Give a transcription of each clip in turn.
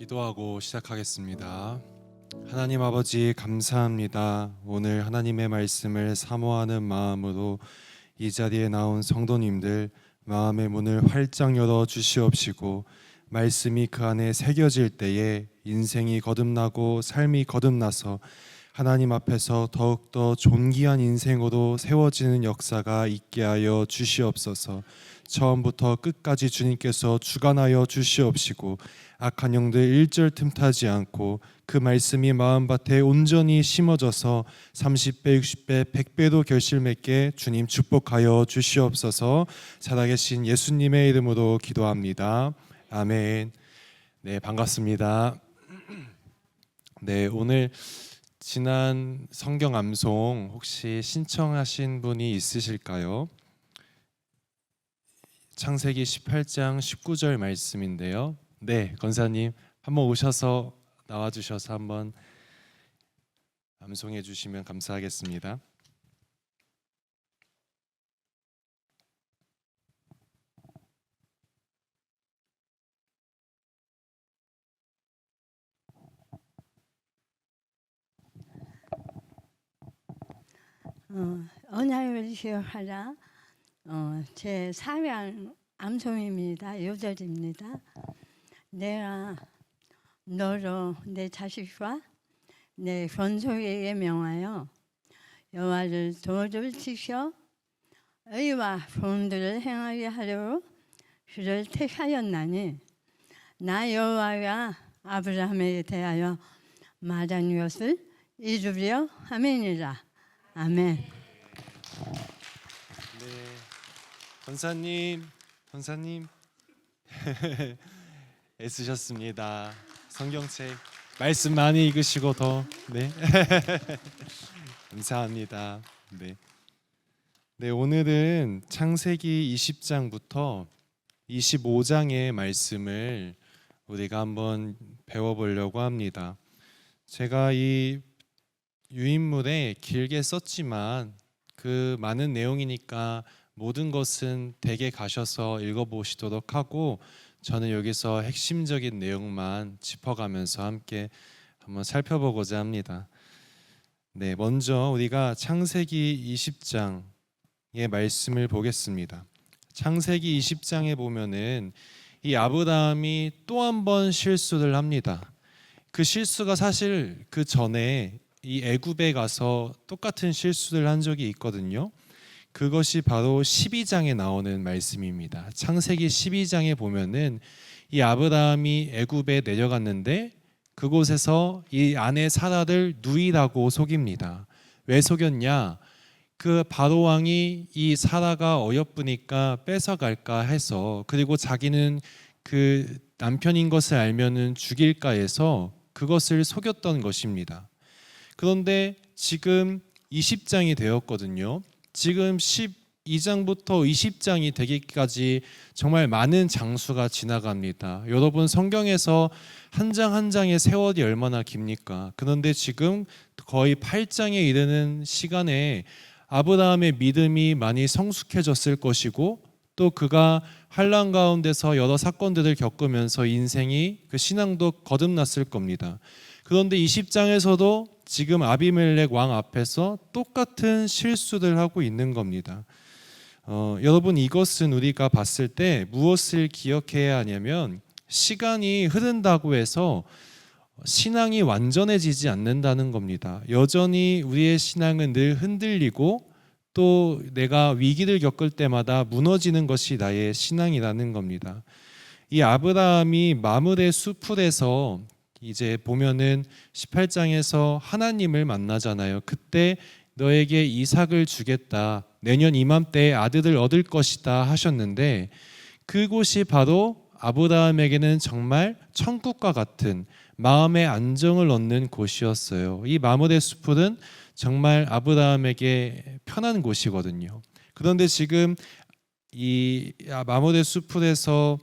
기도하고 시작하겠습니다. 하나님 아버지 감사합니다. 오늘 하나님의 말씀을 사모하는 마음으로 이 자리에 나온 성도님들 마음의 문을 활짝 열어 주시옵시고 말씀이 그 안에 새겨질 때에 인생이 거듭나고 삶이 거듭나서 하나님 앞에서 더욱더 존귀한 인생으로 세워지는 역사가 있게 하여 주시옵소서. 처음부터 끝까지 주님께서 주관하여 주시옵시고 악한 영들 일절 틈타지 않고 그 말씀이 마음밭에 온전히 심어져서 30배, 60배, 100배도 결실맺게 주님 축복하여 주시옵소서. 살아계신 예수님의 이름으로 기도합니다. 아멘. 네, 반갑습니다. 네, 오늘 지난 성경 암송 혹시 신청하신 분이 있으실까요? 창세기 18장 19절 말씀인데요. 네, 권사님 한번 오셔서 나와주셔서 한번 암송해 주시면 감사하겠습니다. 언약을 기억하라. 제 4강 암송입니다. 요절입니다. 내가 너로 내 자식과 내 권속에게 명하여 여호와를 도를 지켜 의와 보응들을 행하게 하려고 그를 택하였나니 나 여호와가 아브라함에게 대하여 말한 것을 이루려 함이니라. 아멘. 네, 권사님 애쓰셨습니다. 성경책 말씀 많이 읽으시고 더 네. 감사합니다. 네, 오늘은 창세기 20장부터 25장의 말씀을 우리가 한번 배워보려고 합니다. 제가 이 유인물에 길게 썼지만 그 많은 내용이니까 모든 것은 댁에 가셔서 읽어보시도록 하고 저는 여기서 핵심적인 내용만 짚어가면서 함께 한번 살펴보고자 합니다. 네, 먼저 우리가 창세기 20장의 말씀을 보겠습니다. 창세기 20장에 보면은 이 아브라함이 또 한 번 실수를 합니다. 그 실수가 사실 그 전에 이 애굽에 가서 똑같은 실수를 한 적이 있거든요. 그것이 바로 12장에 나오는 말씀입니다. 창세기 12장에 보면은 이 아브라함이 애굽에 내려갔는데 그곳에서 이 아내 사라를 누이라고 속입니다. 왜 속였냐? 그 바로 왕이 이 사라가 어여쁘니까 뺏어갈까 해서, 그리고 자기는 그 남편인 것을 알면은 죽일까 해서 그것을 속였던 것입니다. 그런데 지금 20장이 되었거든요. 지금 12장부터 20장이 되기까지 정말 많은 장수가 지나갑니다. 여러분, 성경에서 한 장 한 장의 세월이 얼마나 깁니까? 그런데 지금 거의 8장에 이르는 시간에 아브라함의 믿음이 많이 성숙해졌을 것이고, 또 그가 환난 가운데서 여러 사건들을 겪으면서 인생이 그 신앙도 거듭났을 겁니다. 그런데 20장에서도 지금 아비멜렉 왕 앞에서 똑같은 실수를 하고 있는 겁니다. 여러분, 이것은 우리가 봤을 때 무엇을 기억해야 하냐면, 시간이 흐른다고 해서 신앙이 완전해지지 않는다는 겁니다. 여전히 우리의 신앙은 늘 흔들리고 또 내가 위기를 겪을 때마다 무너지는 것이 나의 신앙이라는 겁니다. 이 아브라함이 마므레 수풀에서 이제 보면은 18장에서 하나님을 만나잖아요. 그때 너에게 이삭을 주겠다, 내년 이맘때에 아들을 얻을 것이다 하셨는데, 그곳이 바로 아브라함에게는 정말 천국과 같은 마음의 안정을 얻는 곳이었어요. 이 마므레 수풀은 정말 아브라함에게 편한 곳이거든요. 그런데 지금 이 마므레 수풀에서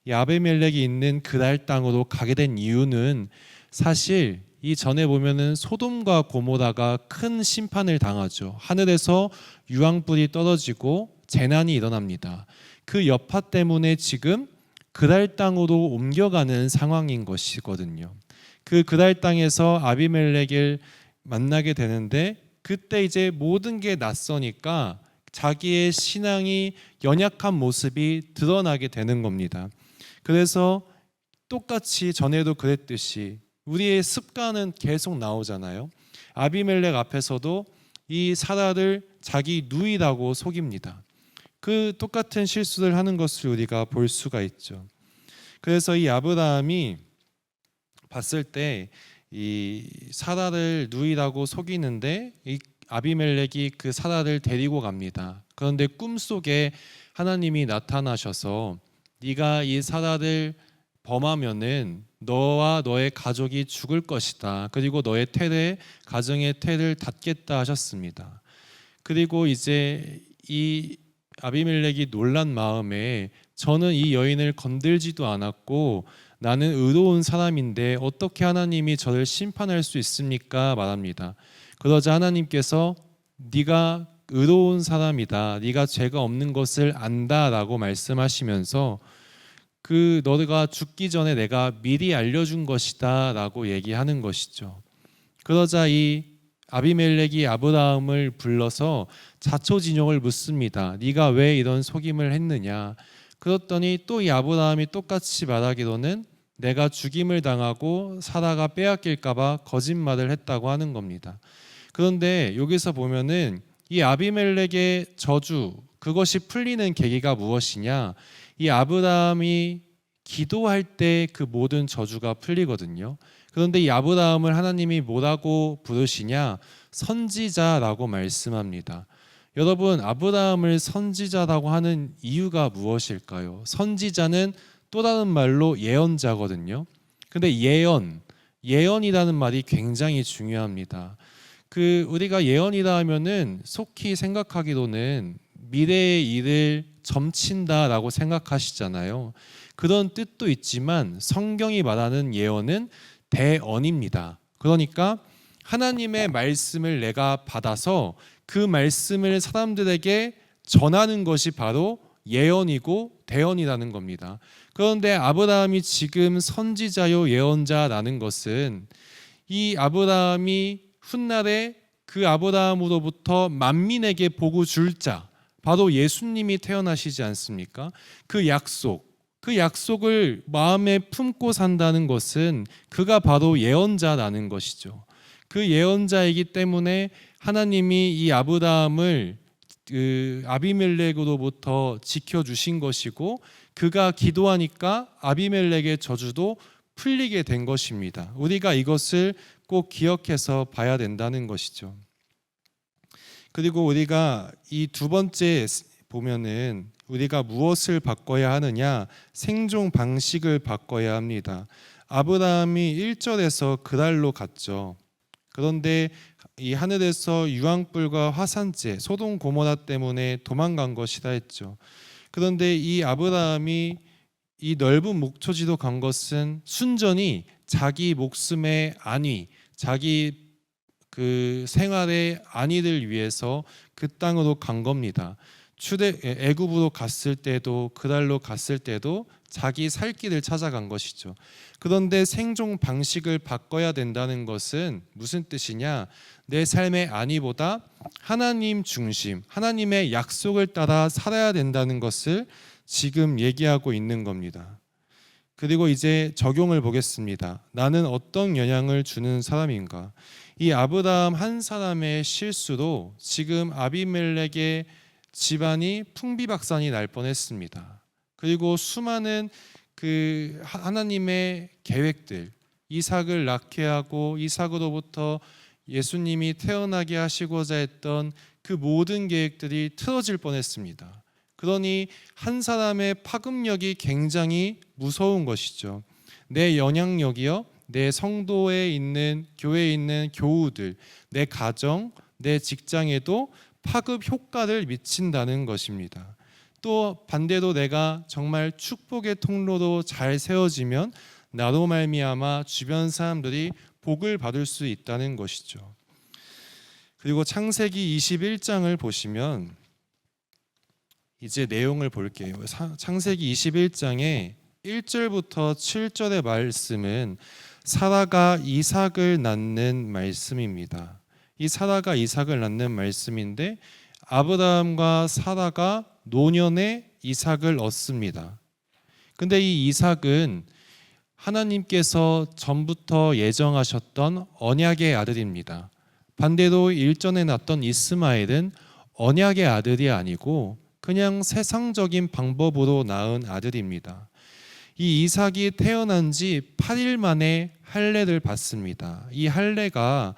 이 아비멜렉이 있는 그랄 땅으로 가게 된 이유는, 사실 이 전에 보면은 소돔과 고모라가 큰 심판을 당하죠. 하늘에서 유황불이 떨어지고 재난이 일어납니다. 그 여파 때문에 지금 그달 땅으로 옮겨가는 상황인 것이거든요. 그 그달 땅에서 아비멜렉을 만나게 되는데 그때 이제 모든 게 낯서니까 자기의 신앙이 연약한 모습이 드러나게 되는 겁니다. 그래서 똑같이 전에도 그랬듯이 우리의 습관은 계속 나오잖아요. 아비멜렉 앞에서도 이 사라를 자기 누이라고 속입니다. 그 똑같은 실수를 하는 것을 우리가 볼 수가 있죠. 그래서 이 아브라함이 봤을 때 이 사라를 누이라고 속이는데 이 아비멜렉이 그 사라를 데리고 갑니다. 그런데 꿈속에 하나님이 나타나셔서 네가 이 사라를 범하면은 너와 너의 가족이 죽을 것이다. 그리고 너의 태를 가정의 태를 닫겠다 하셨습니다. 그리고 이제 이 아비멜렉이 놀란 마음에 저는 이 여인을 건들지도 않았고 나는 의로운 사람인데 어떻게 하나님이 저를 심판할 수 있습니까? 말합니다. 그러자 하나님께서 네가 의로운 사람이다. 네가 죄가 없는 것을 안다라고 말씀하시면서 그 너가 죽기 전에 내가 미리 알려준 것이다라고 얘기하는 것이죠. 그러자 이 아비멜렉이 아브라함을 불러서 자초지종을 묻습니다. 네가 왜 이런 속임을 했느냐? 그랬더니 또 이 아브라함이 똑같이 말하기로는 내가 죽임을 당하고 사라가 빼앗길까 봐 거짓말을 했다고 하는 겁니다. 그런데 여기서 보면은 이 아비멜렉의 저주 그것이 풀리는 계기가 무엇이냐? 이 아브라함이 기도할 때 그 모든 저주가 풀리거든요. 그런데 이 아브라함을 하나님이 뭐라고 부르시냐? 선지자라고 말씀합니다. 여러분, 아브라함을 선지자라고 하는 이유가 무엇일까요? 선지자는 또 다른 말로 예언자거든요. 근데 예언이라는 말이 굉장히 중요합니다. 그 우리가 예언이라 하면은 속히 생각하기로는 미래의 일을 점친다라고 생각하시잖아요. 그런 뜻도 있지만 성경이 말하는 예언은 대언입니다. 그러니까 하나님의 말씀을 내가 받아서 그 말씀을 사람들에게 전하는 것이 바로 예언이고 대언이라는 겁니다. 그런데 아브라함이 지금 선지자요 예언자라는 것은 이 아브라함이 훗날에 그 아브라함으로부터 만민에게 복을 줄 자, 바로 예수님이 태어나시지 않습니까? 그 약속을 마음에 품고 산다는 것은 그가 바로 예언자라는 것이죠. 그 예언자이기 때문에 하나님이 이 아브라함을 그 아비멜렉으로부터 지켜주신 것이고 그가 기도하니까 아비멜렉의 저주도 풀리게 된 것입니다. 우리가 이것을 꼭 기억해서 봐야 된다는 것이죠. 그리고 우리가 이 두 번째 보면은 우리가 무엇을 바꿔야 하느냐? 생존 방식을 바꿔야 합니다. 아브라함이 1절에서 그랄로 갔죠. 그런데 이 하늘에서 유황불과 화산재, 소돔 고모라 때문에 도망간 것이라 했죠. 그런데 이 아브라함이 이 넓은 목초지로 간 것은 순전히 자기 목숨의 안위, 자기 그 생활의 안위를 위해서 그 땅으로 간 겁니다. 애굽으로 갔을 때도 그달로 갔을 때도 자기 살 길을 찾아간 것이죠. 그런데 생존 방식을 바꿔야 된다는 것은 무슨 뜻이냐? 내 삶의 안위보다 하나님 중심, 하나님의 약속을 따라 살아야 된다는 것을 지금 얘기하고 있는 겁니다. 그리고 이제 적용을 보겠습니다. 나는 어떤 영향을 주는 사람인가? 이 아브라함 한 사람의 실수로 지금 아비멜렉의 집안이 풍비박산이 날 뻔했습니다. 그리고 수많은 그 하나님의 계획들, 이삭을 낳게 하고 이삭으로부터 예수님이 태어나게 하시고자 했던 그 모든 계획들이 틀어질 뻔했습니다. 그러니 한 사람의 파급력이 굉장히 무서운 것이죠. 내 영향력이요, 내 성도에 있는 교회에 있는 교우들, 내 가정, 내 직장에도 파급 효과를 미친다는 것입니다. 또 반대로 내가 정말 축복의 통로로 잘 세워지면 나로 말미암아 주변 사람들이 복을 받을 수 있다는 것이죠. 그리고 창세기 21장을 보시면 이제 내용을 볼게요. 창세기 21장에 1절부터 7절의 말씀은 사라가 이삭을 낳는 말씀입니다. 이 사라가 이삭을 낳는 말씀인데 아브라함과 사라가 노년에 이삭을 얻습니다. 근데 이 이삭은 하나님께서 전부터 예정하셨던 언약의 아들입니다. 반대로 일전에 낳았던 이스마엘은 언약의 아들이 아니고 그냥 세상적인 방법으로 낳은 아들입니다. 이 이삭이 태어난 지 8일 만에 할례를 받습니다. 이 할례가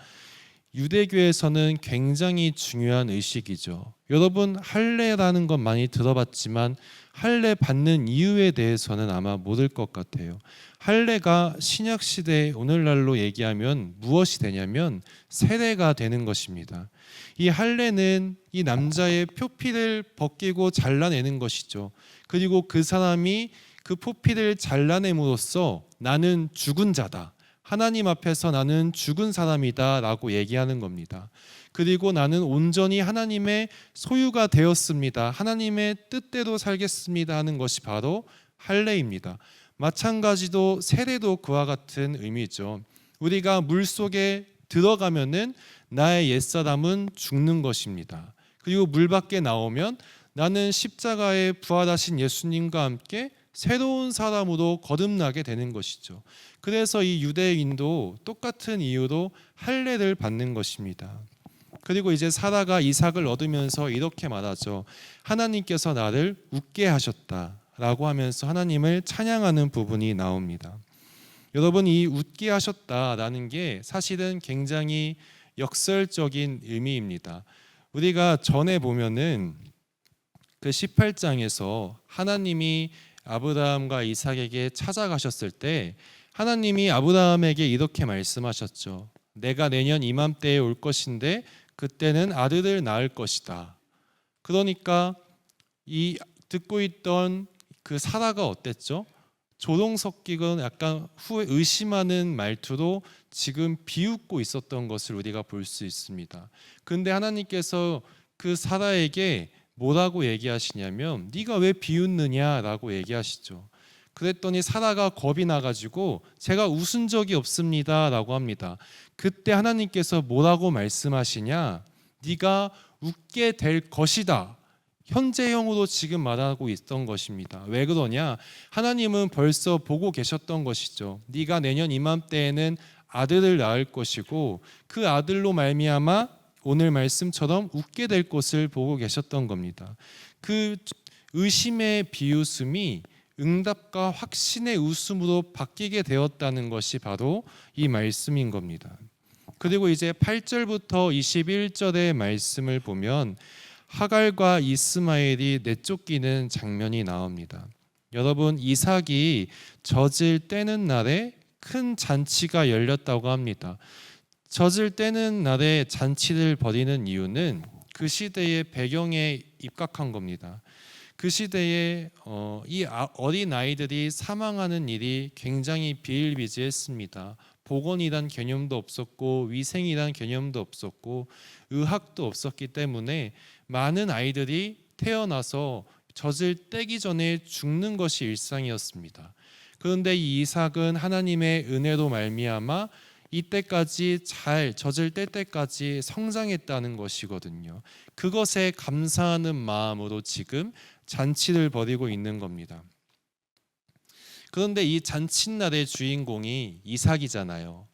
유대교에서는 굉장히 중요한 의식이죠. 여러분 할례라는 건 많이 들어봤지만 할례 받는 이유에 대해서는 아마 모를 것 같아요. 할례가 신약 시대 오늘날로 얘기하면 무엇이 되냐면 세례가 되는 것입니다. 이 할례는 이 남자의 표피를 벗기고 잘라내는 것이죠. 그리고 그 사람이 그 표피를 잘라냄으로써 나는 죽은 자다, 하나님 앞에서 나는 죽은 사람이다 라고 얘기하는 겁니다. 그리고 나는 온전히 하나님의 소유가 되었습니다, 하나님의 뜻대로 살겠습니다 하는 것이 바로 할례입니다. 마찬가지로 세례도 그와 같은 의미죠. 우리가 물속에 들어가면은 나의 옛사람은 죽는 것입니다. 그리고 물 밖에 나오면 나는 십자가에 부활하신 예수님과 함께 새로운 사람으로 거듭나게 되는 것이죠. 그래서 이 유대인도 똑같은 이유로 할례를 받는 것입니다. 그리고 이제 사라가 이삭을 얻으면서 이렇게 말하죠. 하나님께서 나를 웃게 하셨다라고 하면서 하나님을 찬양하는 부분이 나옵니다. 여러분, 이 웃게 하셨다라는 게 사실은 굉장히 역설적인 의미입니다. 우리가 전에 보면은 그 18장에서 하나님이 아브라함과 이삭에게 찾아가셨을 때 하나님이 아브라함에게 이렇게 말씀하셨죠. 내가 내년 이맘때에 올 것인데 그때는 아들을 낳을 것이다. 그러니까 이 듣고 있던 그 사라가 어땠죠? 조동석기는 약간 후에 의심하는 말투로 지금 비웃고 있었던 것을 우리가 볼 수 있습니다. 근데 하나님께서 그 사라에게 뭐라고 얘기하시냐면 네가 왜 비웃느냐라고 얘기하시죠. 그랬더니 사라가 겁이 나가지고 제가 웃은 적이 없습니다라고 합니다. 그때 하나님께서 뭐라고 말씀하시냐? 네가 웃게 될 것이다. 현재형으로 지금 말하고 있던 것입니다. 왜 그러냐? 하나님은 벌써 보고 계셨던 것이죠. 네가 내년 이맘때에는 아들을 낳을 것이고 그 아들로 말미암아 오늘 말씀처럼 웃게 될 것을 보고 계셨던 겁니다. 그 의심의 비웃음이 응답과 확신의 웃음으로 바뀌게 되었다는 것이 바로 이 말씀인 겁니다. 그리고 이제 8절부터 21절의 말씀을 보면 하갈과 이스마엘이 내쫓기는 장면이 나옵니다. 여러분, 이삭이 젖을 떼는 날에 큰 잔치가 열렸다고 합니다. 젖을 떼는 날에 잔치를 벌이는 이유는 그 시대의 배경에 입각한 겁니다. 그 시대에 이 어린 아이들이 사망하는 일이 굉장히 비일비재했습니다. 보건이란 개념도 없었고 위생이란 개념도 없었고 의학도 없었기 때문에 많은 아이들이 태어나서 젖을 떼기 전에 죽는 것이 일상이었습니다. 그런데 이 이삭은 하나님의 은혜로 말미암아 이때까지 잘 젖을 뗄 때까지 성장했다는 것이거든요. 그것에 감사하는 마음으로 지금 잔치를 벌이고 있는 겁니다. 그런데 이 잔칫날의 주인공이 이삭이잖아요.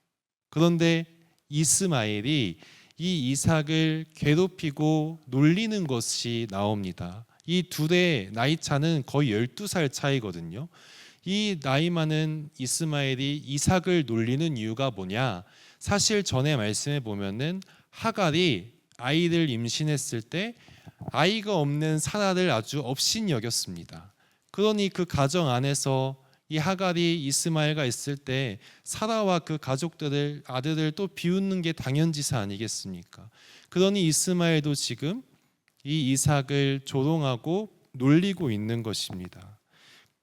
그런데 이스마엘이 이 이삭을 괴롭히고 놀리는 것이 나옵니다. 이 둘의 나이 차는 거의 12살 차이거든요. 이 나이 많은 이스마엘이 이삭을 놀리는 이유가 뭐냐? 사실 전에 말씀해 보면은 하갈이 아이를 임신했을 때 아이가 없는 사라를 아주 업신 여겼습니다. 그러니 그 가정 안에서 이 하갈이 이스마엘과 있을 때 사라와 그 가족들을 아들을 또 비웃는 게 당연지사 아니겠습니까? 그러니 이스마엘도 지금 이 이삭을 조롱하고 놀리고 있는 것입니다.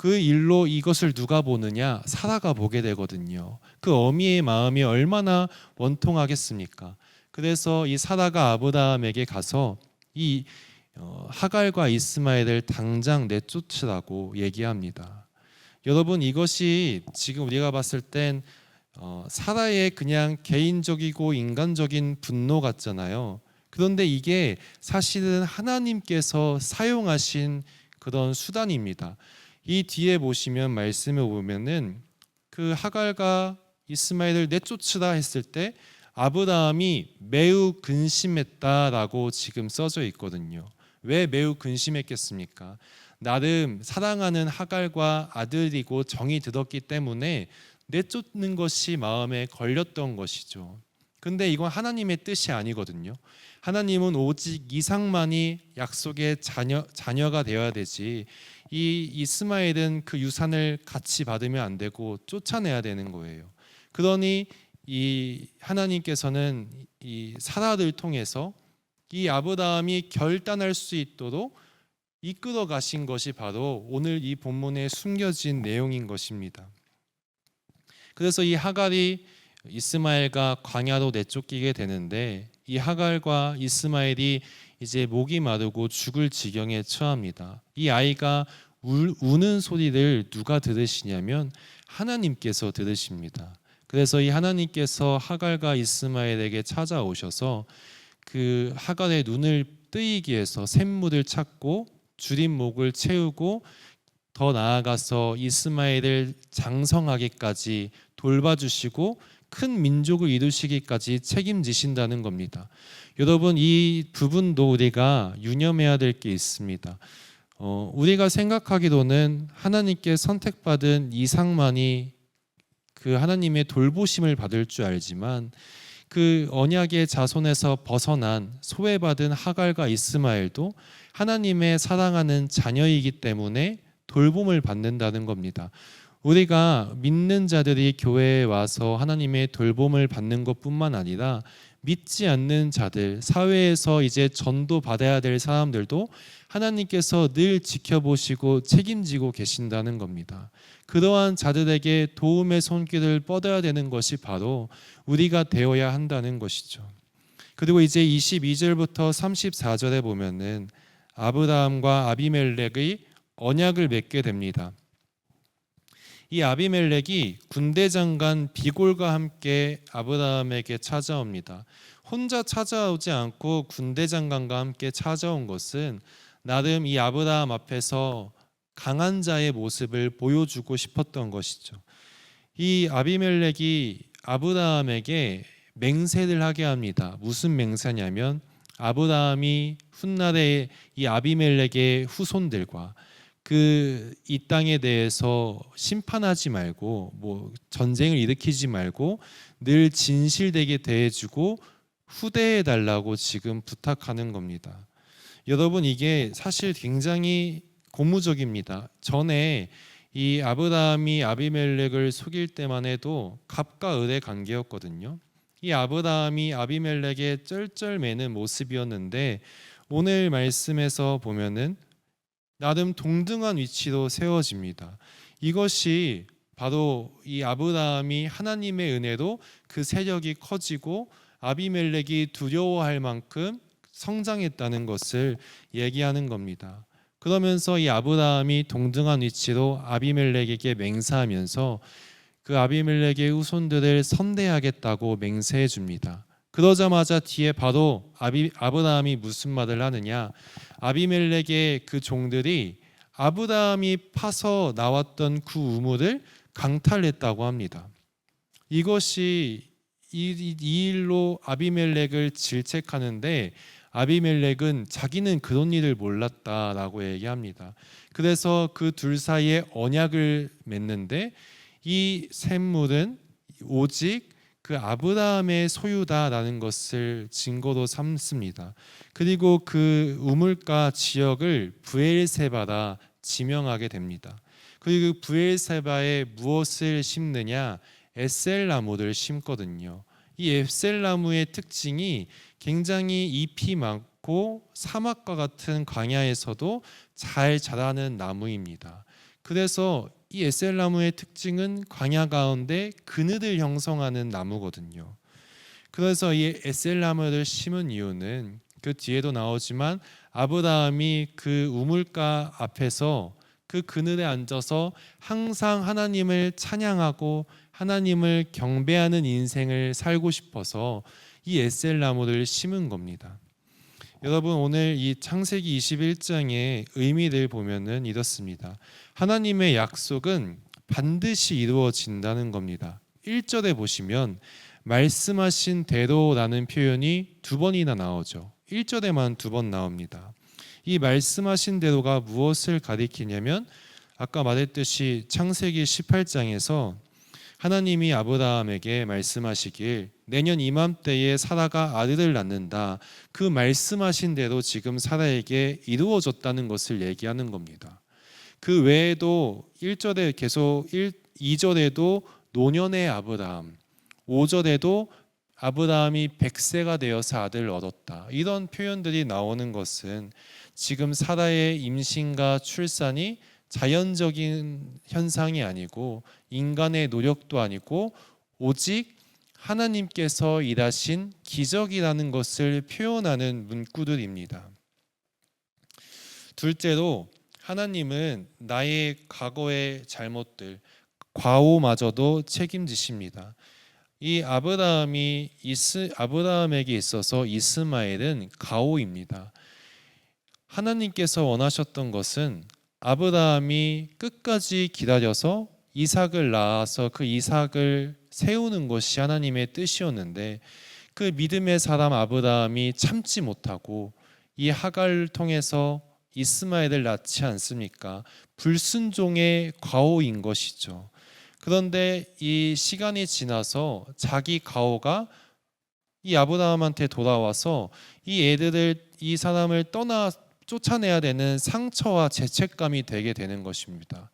그 일로 이것을 누가 보느냐? 사라가 보게 되거든요. 그 어미의 마음이 얼마나 원통하겠습니까? 그래서 이 사라가 아브라함에게 가서 이 하갈과 이스마엘을 당장 내쫓으라고 얘기합니다. 여러분, 이것이 지금 우리가 봤을 땐 사라의 그냥 개인적이고 인간적인 분노 같잖아요. 그런데 이게 사실은 하나님께서 사용하신 그런 수단입니다. 이 뒤에 보시면 말씀에 보면은 그 하갈과 이스마엘을 내쫓으라 했을 때 아브라함이 매우 근심했다라고 지금 써져 있거든요. 왜 매우 근심했겠습니까? 나름 사랑하는 하갈과 아들이고 정이 들었기 때문에 내쫓는 것이 마음에 걸렸던 것이죠. 근데 이건 하나님의 뜻이 아니거든요. 하나님은 오직 이삭만이 약속의 자녀가 되어야 되지, 이 이스마엘은 그 유산을 같이 받으면 안 되고 쫓아내야 되는 거예요. 그러니 이 하나님께서는 이 사라를 통해서 이 아브라함이 결단할 수 있도록 이끌어 가신 것이 바로 오늘 이 본문에 숨겨진 내용인 것입니다. 그래서 이 하갈이 이스마엘과 광야로 내쫓기게 되는데, 이 하갈과 이스마엘이 이제 목이 마르고 죽을 지경에 처합니다. 이 아이가 우는 소리를 누가 들으시냐면 하나님께서 들으십니다. 그래서 이 하나님께서 하갈과 이스마엘에게 찾아오셔서 그 하갈의 눈을 뜨이게 해서 샘물을 찾고 줄인 목을 채우고 더 나아가서 이스마엘을 장성하기까지 돌봐주시고 큰 민족을 이루시기까지 책임지신다는 겁니다. 여러분, 이 부분도 우리가 유념해야 될 게 있습니다. 우리가 생각하기로는 하나님께 선택받은 이삭만이 그 하나님의 돌보심을 받을 줄 알지만, 그 언약의 자손에서 벗어난 소외받은 하갈과 이스마엘도 하나님의 사랑하는 자녀이기 때문에 돌봄을 받는다는 겁니다. 우리가 믿는 자들이 교회에 와서 하나님의 돌봄을 받는 것뿐만 아니라 믿지 않는 자들, 사회에서 이제 전도 받아야 될 사람들도 하나님께서 늘 지켜보시고 책임지고 계신다는 겁니다. 그러한 자들에게 도움의 손길을 뻗어야 되는 것이 바로 우리가 되어야 한다는 것이죠. 그리고 이제 22절부터 34절에 보면은 아브라함과 아비멜렉의 언약을 맺게 됩니다. 이 아비멜렉이 군대 장관 비골과 함께 아브라함에게 찾아옵니다. 혼자 찾아오지 않고 군대 장관과 함께 찾아온 것은 나름 이 아브라함 앞에서 강한 자의 모습을 보여주고 싶었던 것이죠. 이 아비멜렉이 아브라함에게 맹세를 하게 합니다. 무슨 맹세냐면 아브라함이 훗날에 이 아비멜렉의 후손들과 이 땅에 대해서 심판하지 말고 뭐 전쟁을 일으키지 말고 늘 진실되게 대해주고 후대해 달라고 지금 부탁하는 겁니다. 여러분, 이게 사실 굉장히 고무적입니다. 전에 이 아브라함이 아비멜렉을 속일 때만 해도 갑과 을의 관계였거든요. 이 아브라함이 아비멜렉에 쩔쩔매는 모습이었는데, 오늘 말씀에서 보면은 나름 동등한 위치로 세워집니다. 이것이 바로 이 아브라함이 하나님의 은혜로 그 세력이 커지고 아비멜렉이 두려워할 만큼 성장했다는 것을 얘기하는 겁니다. 그러면서 이 아브라함이 동등한 위치로 아비멜렉에게 맹세하면서 그 아비멜렉의 후손들을 선대하겠다고 맹세해 줍니다. 그러자마자 뒤에 바로 아브라함이 무슨 말을 하느냐, 아비멜렉의 그 종들이 아브라함이 파서 나왔던 그 우물을 강탈했다고 합니다. 이것이 이 일로 아비멜렉을 질책하는데, 아비멜렉은 자기는 그런 일을 몰랐다라고 얘기합니다. 그래서 그 둘 사이에 언약을 맺는데, 이 샘물은 오직 그 아브라함의 소유다라는 것을 증거로 삼습니다. 그리고 그 우물가 지역을 브엘세바라 지명하게 됩니다. 그리고 브엘세바에 무엇을 심느냐, 에셀나무를 심거든요. 이 에셀나무의 특징이 굉장히 잎이 많고 사막과 같은 광야에서도 잘 자라는 나무입니다. 그래서 이 에셀나무의 특징은 광야 가운데 그늘을 형성하는 나무거든요. 그래서 이 에셀나무를 심은 이유는 그 뒤에도 나오지만 아브라함이 그 우물가 앞에서 그 그늘에 앉아서 항상 하나님을 찬양하고 하나님을 경배하는 인생을 살고 싶어서 이 에셀 나무를 심은 겁니다. 여러분, 오늘 이 창세기 21장의 의미를 보면은 이렇습니다. 하나님의 약속은 반드시 이루어진다는 겁니다. 1절에 보시면 말씀하신 대로라는 표현이 2번이나 나오죠. 1절에만 2번 나옵니다. 이 말씀하신 대로가 무엇을 가리키냐면 아까 말했듯이 창세기 18장에서 하나님이 아브라함에게 말씀하시길 내년 이맘때에 사라가 아들을 낳는다. 그 말씀하신 대로 지금 사라에게 이루어졌다는 것을 얘기하는 겁니다. 그 외에도 1절에 계속 2절에도 노년의 아브라함, 5절에도 아브라함이 100세가 되어서 아들을 얻었다. 이런 표현들이 나오는 것은 지금 사라의 임신과 출산이 자연적인 현상이 아니고 인간의 노력도 아니고 오직 하나님께서 일하신 기적이라는 것을 표현하는 문구들입니다. 둘째로 하나님은 나의 과거의 잘못들, 과오마저도 책임지십니다. 이 아브라함에게 있어서 이스마엘은 과오입니다. 하나님께서 원하셨던 것은 아브라함이 끝까지 기다려서 이삭을 낳아서 그 이삭을 세우는 것이 하나님의 뜻이었는데 그 믿음의 사람 아브라함이 참지 못하고 이 하갈을 통해서 이스마엘을 낳지 않습니까? 불순종의 과오인 것이죠. 그런데 이 시간이 지나서 자기 과오가 이 아브라함한테 돌아와서 이 사람을 쫓아내야 되는 상처와 죄책감이 되게 되는 것입니다.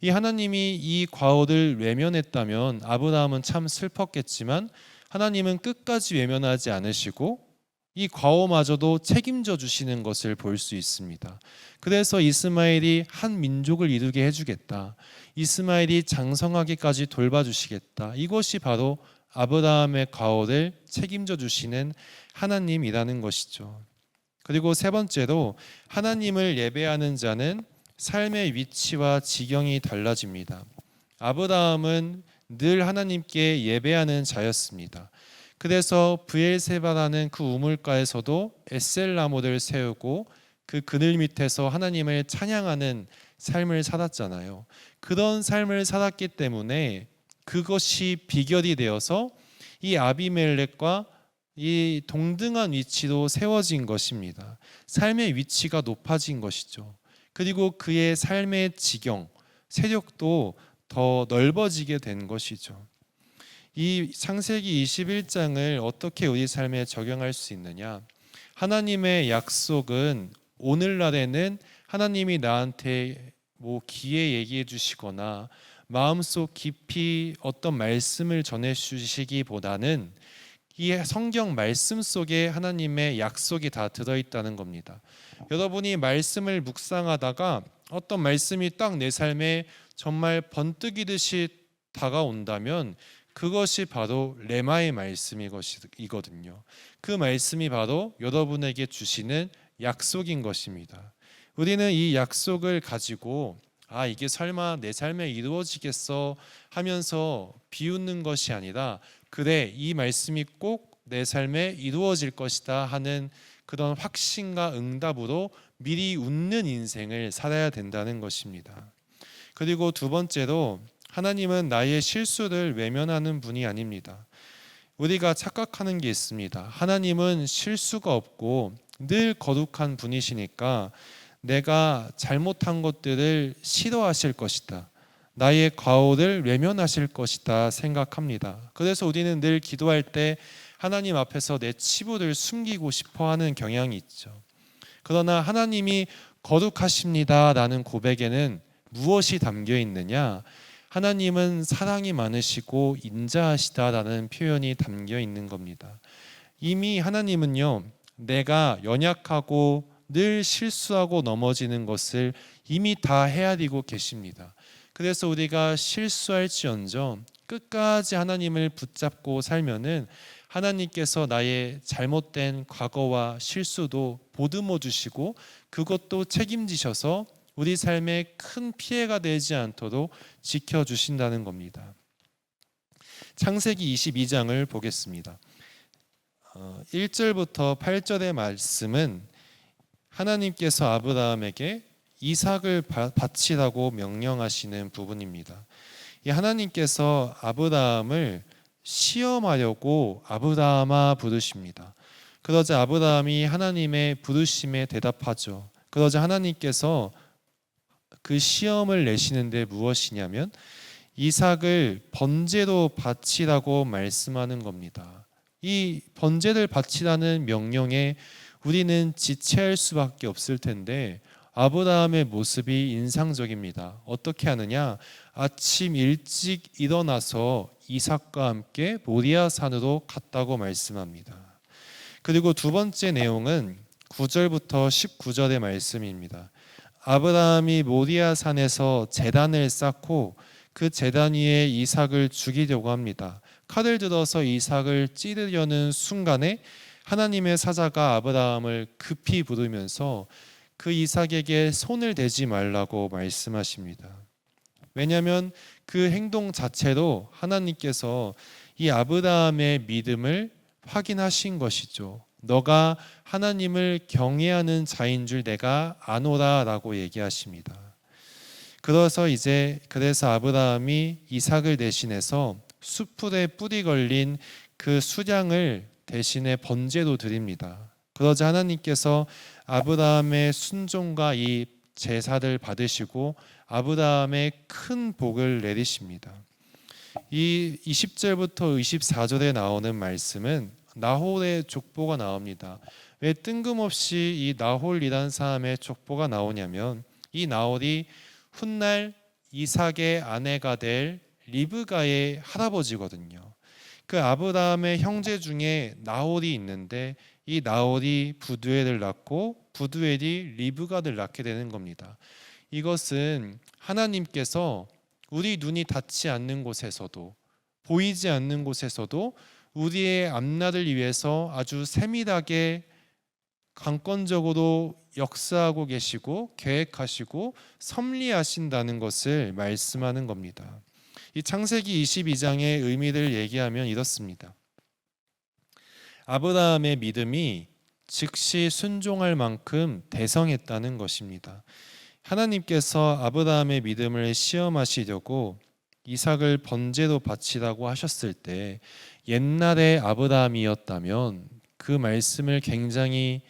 이 하나님이 이 과오를 외면했다면 아브라함은 참 슬펐겠지만 하나님은 끝까지 외면하지 않으시고 이 과오마저도 책임져 주시는 것을 볼 수 있습니다. 그래서 이스마엘이 한 민족을 이루게 해주겠다. 이스마엘이 장성하기까지 돌봐주시겠다. 이것이 바로 아브라함의 과오를 책임져 주시는 하나님이라는 것이죠. 그리고 세 번째로 하나님을 예배하는 자는 삶의 위치와 지경이 달라집니다. 아브라함은 늘 하나님께 예배하는 자였습니다. 그래서 브엘세바라는 그 우물가에서도 에셀 나무를 세우고 그 그늘 밑에서 하나님을 찬양하는 삶을 살았잖아요. 그런 삶을 살았기 때문에 그것이 비결이 되어서 이 아비멜렉과 이 동등한 위치로 세워진 것입니다. 삶의 위치가 높아진 것이죠. 그리고 그의 삶의 지경, 세력도 더 넓어지게 된 것이죠. 이 창세기 21장을 어떻게 우리 삶에 적용할 수 있느냐? 하나님의 약속은 오늘날에는 하나님이 나한테 기에 얘기해 주시거나 마음속 깊이 어떤 말씀을 전해 주시기보다는 이 성경 말씀 속에 하나님의 약속이 다 들어있다는 겁니다. 여러분이 말씀을 묵상하다가 어떤 말씀이 딱 내 삶에 정말 번뜩이듯이 다가온다면 그것이 바로 레마의 말씀이거든요. 그 말씀이 바로 여러분에게 주시는 약속인 것입니다. 우리는 이 약속을 가지고 이게 설마 내 삶에 이루어지겠어 하면서 비웃는 것이 아니라 그래, 이 말씀이 꼭 내 삶에 이루어질 것이다 하는 그런 확신과 응답으로 미리 웃는 인생을 살아야 된다는 것입니다. 그리고 두 번째로 하나님은 나의 실수를 외면하는 분이 아닙니다. 우리가 착각하는 게 있습니다. 하나님은 실수가 없고 늘 거룩한 분이시니까 내가 잘못한 것들을 싫어하실 것이다. 나의 과오를 외면하실 것이다 생각합니다. 그래서 우리는 늘 기도할 때 하나님 앞에서 내 치부를 숨기고 싶어 하는 경향이 있죠. 그러나 하나님이 거룩하십니다 라는 고백에는 무엇이 담겨 있느냐? 하나님은 사랑이 많으시고 인자하시다라는 표현이 담겨 있는 겁니다. 이미 하나님은요, 내가 연약하고 늘 실수하고 넘어지는 것을 이미 다 헤아리고 계십니다. 그래서 우리가 실수할지언정 끝까지 하나님을 붙잡고 살면은 하나님께서 나의 잘못된 과거와 실수도 보듬어 주시고 그것도 책임지셔서 우리 삶에 큰 피해가 되지 않도록 지켜주신다는 겁니다. 창세기 22장을 보겠습니다. 1절부터 8절의 말씀은 하나님께서 아브라함에게 이삭을 바치라고 명령하시는 부분입니다. 이 하나님께서 아브라함을 시험하려고 아브라함아 부르십니다. 그러자 아브라함이 하나님의 부르심에 대답하죠. 그러자 하나님께서 그 시험을 내시는데 무엇이냐면 이삭을 번제로 바치라고 말씀하는 겁니다. 이 번제를 바치라는 명령에 우리는 지체할 수밖에 없을 텐데 아브라함의 모습이 인상적입니다. 어떻게 하느냐? 아침 일찍 일어나서 이삭과 함께 모리아 산으로 갔다고 말씀합니다. 그리고 두 번째 내용은 9절부터 19절의 말씀입니다. 아브라함이 모리아 산에서 제단을 쌓고 그 제단 위에 이삭을 죽이려고 합니다. 칼을 들어서 이삭을 찌르려는 순간에 하나님의 사자가 아브라함을 급히 부르면서 그 이삭에게 손을 대지 말라고 말씀하십니다. 왜냐하면 그 행동 자체로 하나님께서 이 아브라함의 믿음을 확인하신 것이죠. 너가 하나님을 경외하는 자인 줄 내가 아노라라고 얘기하십니다. 그래서 아브라함이 이삭을 대신해서 숫풀에 뿔이 걸린 그 수량을 대신에 번제로 드립니다. 그러자 하나님께서 아브라함의 순종과 이 제사를 받으시고 아브라함의 큰 복을 내리십니다. 이 20절부터 24절에 나오는 말씀은 나홀의 족보가 나옵니다. 왜 뜬금없이 이 나홀이라는 사람의 족보가 나오냐면 이 나홀이 훗날 이삭의 아내가 될 리브가의 할아버지거든요. 그 아브라함의 형제 중에 나홀이 있는데 이 나홀이 부두엘을 낳고 부두엘이 리브가를 낳게 되는 겁니다. 이것은 하나님께서 우리 눈이 닿지 않는 곳에서도 보이지 않는 곳에서도 우리의 앞날을 위해서 아주 세밀하게 강권적으로 역사하고 계시고 계획하시고 섭리하신다는 것을 말씀하는 겁니다. 이 창세기 22장의 의미를 얘기하면 이렇습니다. 아브라함의 믿음이 즉시 순종할 만큼 대성했다는 것입니다. 하나님께서 아브라함의 믿음을 시험하시려고 이삭을 번제로 바치라고 하셨을 때 옛날의 아브라함이었다면 그 말씀을 굉장히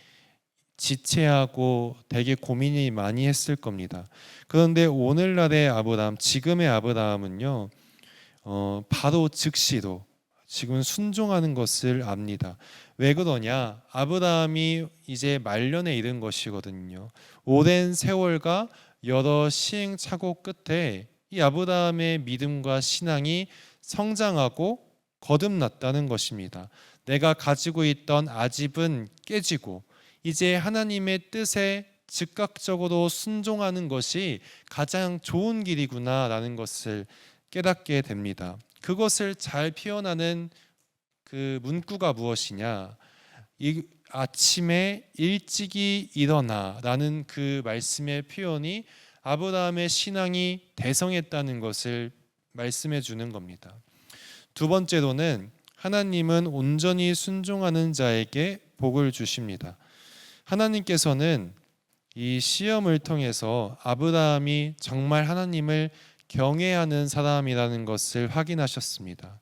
지체하고 되게 고민이 많이 했을 겁니다. 그런데 오늘날의 아브라함, 지금의 아브라함은요, 바로 즉시로 지금 순종하는 것을 압니다. 왜 그러냐? 아브라함이 이제 말년에 이른 것이거든요. 오랜 세월과 여러 시행착오 끝에 이 아브라함의 믿음과 신앙이 성장하고 거듭났다는 것입니다. 내가 가지고 있던 아집은 깨지고 이제 하나님의 뜻에 즉각적으로 순종하는 것이 가장 좋은 길이구나라는 것을 깨닫게 됩니다. 그것을 잘 표현하는 그 문구가 무엇이냐? 이 아침에 일찍이 일어나라는 그 말씀의 표현이 아브라함의 신앙이 대성했다는 것을 말씀해 주는 겁니다. 두 번째로는 하나님은 온전히 순종하는 자에게 복을 주십니다. 하나님께서는 이 시험을 통해서 아브라함이 정말 하나님을 경외하는 사람이라는 것을 확인하셨습니다.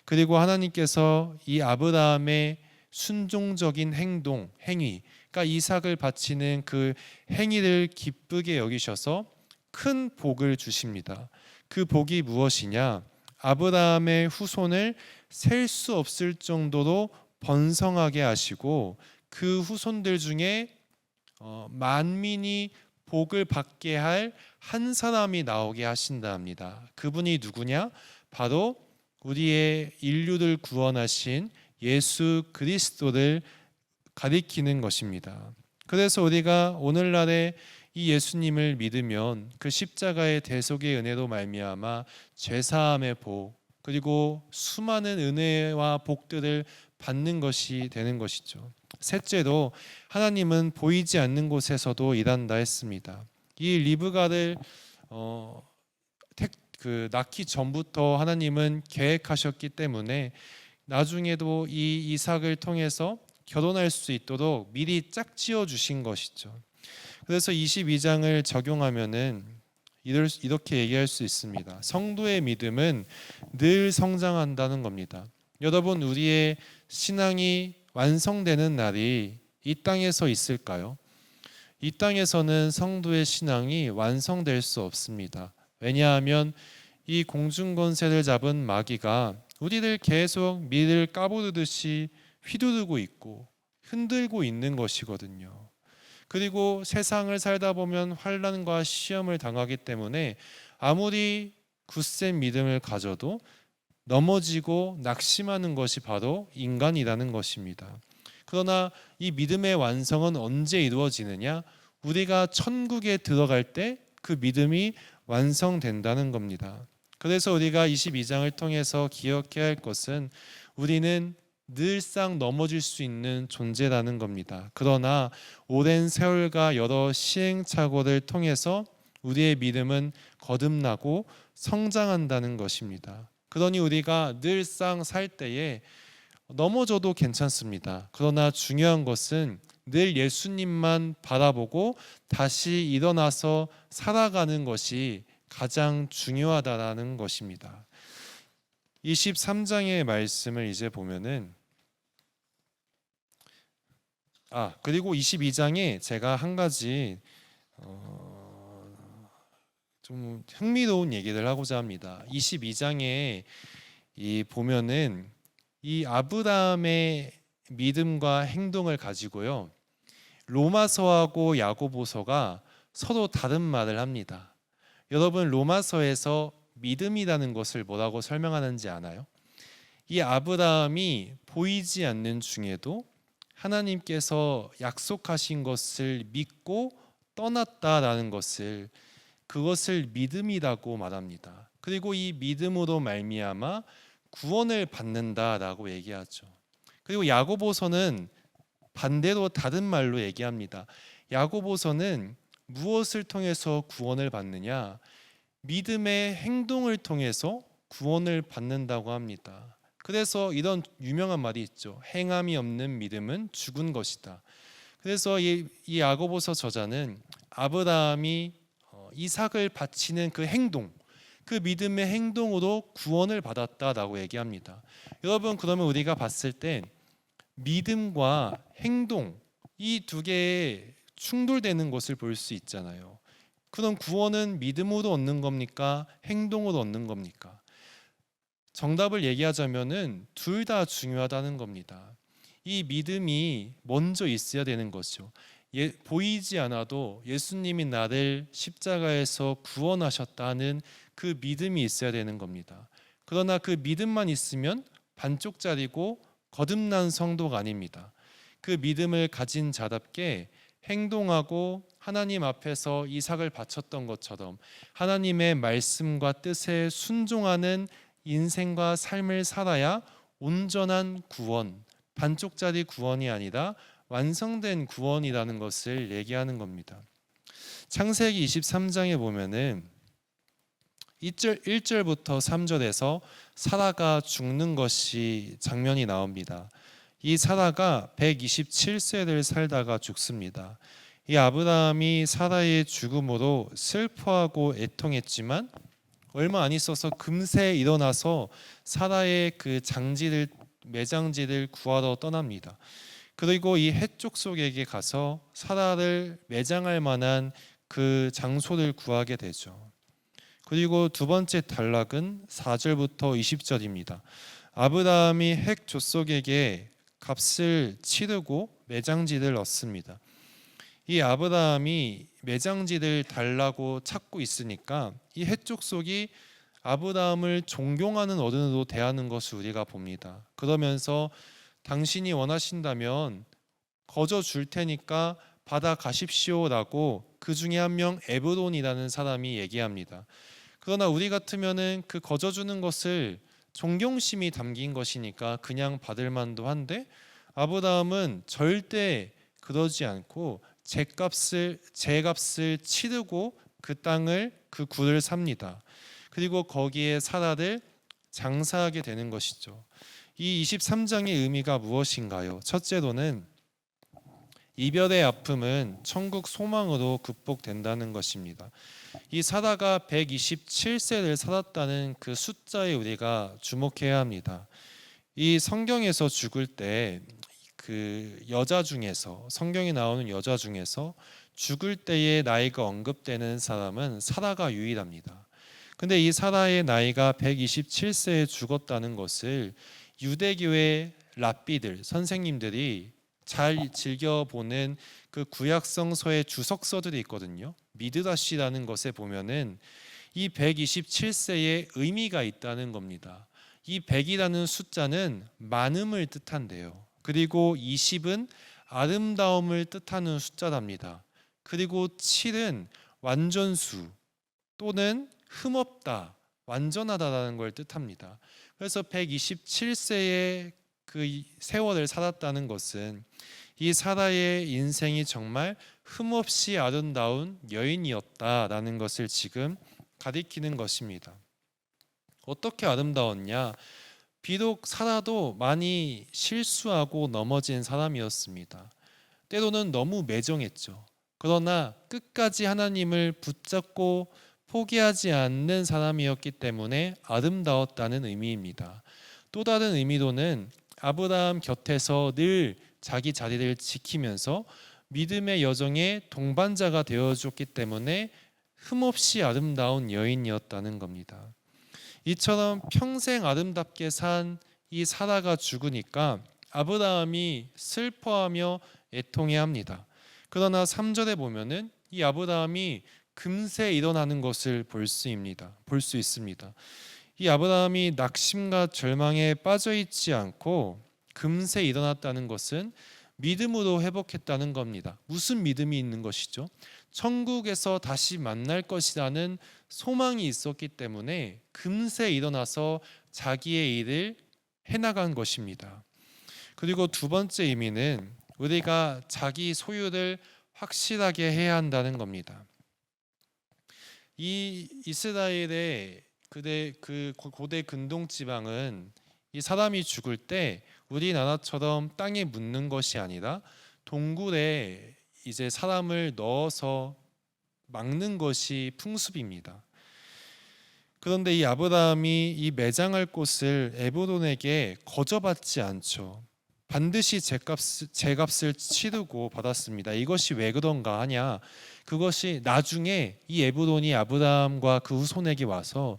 그리고 하나님께서 이 아브라함의 순종적인 행위, 그러니까 이삭을 바치는 그 행위를 기쁘게 여기셔서 큰 복을 주십니다. 그 복이 무엇이냐? 아브라함의 후손을 셀 수 없을 정도로 번성하게 하시고 그 후손들 중에 만민이 복을 받게 할 한 사람이 나오게 하신다 합니다. 그분이 누구냐? 바로 우리의 인류를 구원하신 예수 그리스도를 가리키는 것입니다. 그래서 우리가 오늘날에 이 예수님을 믿으면 그 십자가의 대속의 은혜로 말미암아 죄사함의 복 그리고 수많은 은혜와 복들을 받는 것이 되는 것이죠. 셋째로 하나님은 보이지 않는 곳에서도 일한다 했습니다. 이 리브가를 낳기 전부터 하나님은 계획하셨기 때문에 나중에도 이 이삭을 통해서 결혼할 수 있도록 미리 짝지어 주신 것이죠. 그래서 22장을 적용하면은 이렇게 얘기할 수 있습니다. 성도의 믿음은 늘 성장한다는 겁니다. 여러분, 우리의 신앙이 완성되는 날이 이 땅에서 있을까요? 이 땅에서는 성도의 신앙이 완성될 수 없습니다. 왜냐하면 이 공중권세를 잡은 마귀가 우리를 계속 밀을 까부르듯이 휘두르고 있고 흔들고 있는 것이거든요. 그리고 세상을 살다 보면 환난과 시험을 당하기 때문에 아무리 굳센 믿음을 가져도 넘어지고 낙심하는 것이 바로 인간이라는 것입니다. 그러나 이 믿음의 완성은 언제 이루어지느냐? 우리가 천국에 들어갈 때 그 믿음이 완성된다는 겁니다. 그래서 우리가 22장을 통해서 기억해야 할 것은 우리는 늘상 넘어질 수 있는 존재라는 겁니다. 그러나 오랜 세월과 여러 시행착오를 통해서 우리의 믿음은 거듭나고 성장한다는 것입니다. 그러니 우리가 늘상 살 때에 넘어져도 괜찮습니다. 그러나 중요한 것은 늘 예수님만 바라보고 다시 일어나서 살아가는 것이 가장 중요하다라는 것입니다. 23장의 말씀을 이제 보면은 그리고 22장에 제가 한 가지 좀 흥미로운 얘기를 하고자 합니다. 22장에 보면은 이 아브라함의 믿음과 행동을 가지고요, 로마서하고 야고보서가 서로 다른 말을 합니다. 여러분, 로마서에서 믿음이라는 것을 뭐라고 설명하는지 아나요? 이 아브라함이 보이지 않는 중에도 하나님께서 약속하신 것을 믿고 떠났다라는 그것을 믿음이라고 말합니다. 그리고 이 믿음으로 말미암아 구원을 받는다라고 얘기하죠. 그리고 야고보서는 반대로 다른 말로 얘기합니다. 야고보서는 무엇을 통해서 구원을 받느냐? 믿음의 행동을 통해서 구원을 받는다고 합니다. 그래서 이런 유명한 말이 있죠. 행함이 없는 믿음은 죽은 것이다. 그래서 이 야고보서 저자는 아브라함이 이삭을 바치는 그 행동, 그 믿음의 행동으로 구원을 받았다라고 얘기합니다. 여러분, 그러면 우리가 봤을 때 믿음과 행동, 이 두 개에 충돌되는 것을 볼 수 있잖아요. 그럼 구원은 믿음으로 얻는 겁니까? 행동으로 얻는 겁니까? 정답을 얘기하자면은 둘 다 중요하다는 겁니다. 이 믿음이 먼저 있어야 되는 것이죠. 보이지 않아도 예수님이 나를 십자가에서 구원하셨다는 그 믿음이 있어야 되는 겁니다. 그러나 그 믿음만 있으면 반쪽짜리고 거듭난 성도가 아닙니다. 그 믿음을 가진 자답게 행동하고 하나님 앞에서 이삭을 바쳤던 것처럼 하나님의 말씀과 뜻에 순종하는 인생과 삶을 살아야 온전한 구원, 반쪽짜리 구원이 아니라 완성된 구원이라는 것을 얘기하는 겁니다. 창세기 23장에 보면은 1절부터 3절에서 사라가 죽는 것이 장면이 나옵니다. 이 사라가 127세를 살다가 죽습니다. 이 아브라함이 사라의 죽음으로 슬퍼하고 애통했지만 얼마 안 있어서 금세 일어나서 사라의 그 매장지를 구하러 떠납니다. 그리고 이 해쪽 속에게 가서 사라를 매장할 만한 그 장소를 구하게 되죠. 그리고 두 번째 단락은 4절부터 20절입니다. 아브라함이 핵 족속에게 값을 치르고 매장지를 얻습니다. 이 아브라함이 매장지를 달라고 찾고 있으니까 이 핵 족속이 아브라함을 존경하는 어른으로 대하는 것을 우리가 봅니다. 그러면서 당신이 원하신다면 거저 줄 테니까 받아 가십시오라고 그 중에 한 명 에브론이라는 사람이 얘기합니다. 그러나 우리 같으면은 그 거저 주는 것을 존경심이 담긴 것이니까 그냥 받을 만도 한데 아브라함은 절대 그러지 않고 제값을 치르고 그 땅을 그 굴을 삽니다. 그리고 거기에 사다를 장사하게 되는 것이죠. 이 23장의 의미가 무엇인가요? 첫째로는 이별의 아픔은 천국 소망으로 극복된다는 것입니다. 이 사다가 127세를 살았다는 그 숫자에 우리가 주목해야 합니다. 이 성경에서 죽을 때 그 여자 중에서, 성경에 나오는 여자 중에서 죽을 때의 나이가 언급되는 사람은 사라가 유일합니다. 근데 이 사라의 나이가 127세에 죽었다는 것을 유대교의 랍비들, 선생님들이 잘 즐겨보는 그 구약성서의 주석서들이 있거든요. 미드라시라는 것에 보면은 이 127세의 의미가 있다는 겁니다. 이 100이라는 숫자는 많음을 뜻한대요. 그리고 20은 아름다움을 뜻하는 숫자랍니다. 그리고 7은 완전수 또는 흠없다, 완전하다라는 걸 뜻합니다. 그래서 127세의 그 세월을 살았다는 것은 이 사라의 인생이 정말 흠없이 아름다운 여인이었다라는 것을 지금 가리키는 것입니다. 어떻게 아름다웠냐? 비록 사라도 많이 실수하고 넘어진 사람이었습니다. 때로는 너무 매정했죠. 그러나 끝까지 하나님을 붙잡고 포기하지 않는 사람이었기 때문에 아름다웠다는 의미입니다. 또 다른 의미로는 아브라함 곁에서 늘 자기 자리를 지키면서 믿음의 여정의 동반자가 되어줬기 때문에 흠없이 아름다운 여인이었다는 겁니다. 이처럼 평생 아름답게 산 이 사라가 죽으니까 아브라함이 슬퍼하며 애통해합니다. 그러나 3절에 보면은 이 아브라함이 금세 일어나는 것을 볼 수 있습니다. 이 아브라함이 낙심과 절망에 빠져 있지 않고 금세 일어났다는 것은 믿음으로 회복했다는 겁니다. 무슨 믿음이 있는 것이죠? 천국에서 다시 만날 것이라는 소망이 있었기 때문에 금세 일어나서 자기의 일을 해나간 것입니다. 그리고 두 번째 의미는 우리가 자기 소유를 확실하게 해야 한다는 겁니다. 이 이스라엘의 그 고대 근동 지방은 이 사람이 죽을 때 우리나라처럼 땅에 묻는 것이 아니라 동굴에 이제 사람을 넣어서 막는 것이 풍습입니다. 그런데 이 아브라함이 이 매장할 곳을 에브론에게 거저받지 않죠. 반드시 제값을 치르고 받았습니다. 이것이 왜 그런가 하냐? 그것이 나중에 이 에브론이 아브라함과 그 후손에게 와서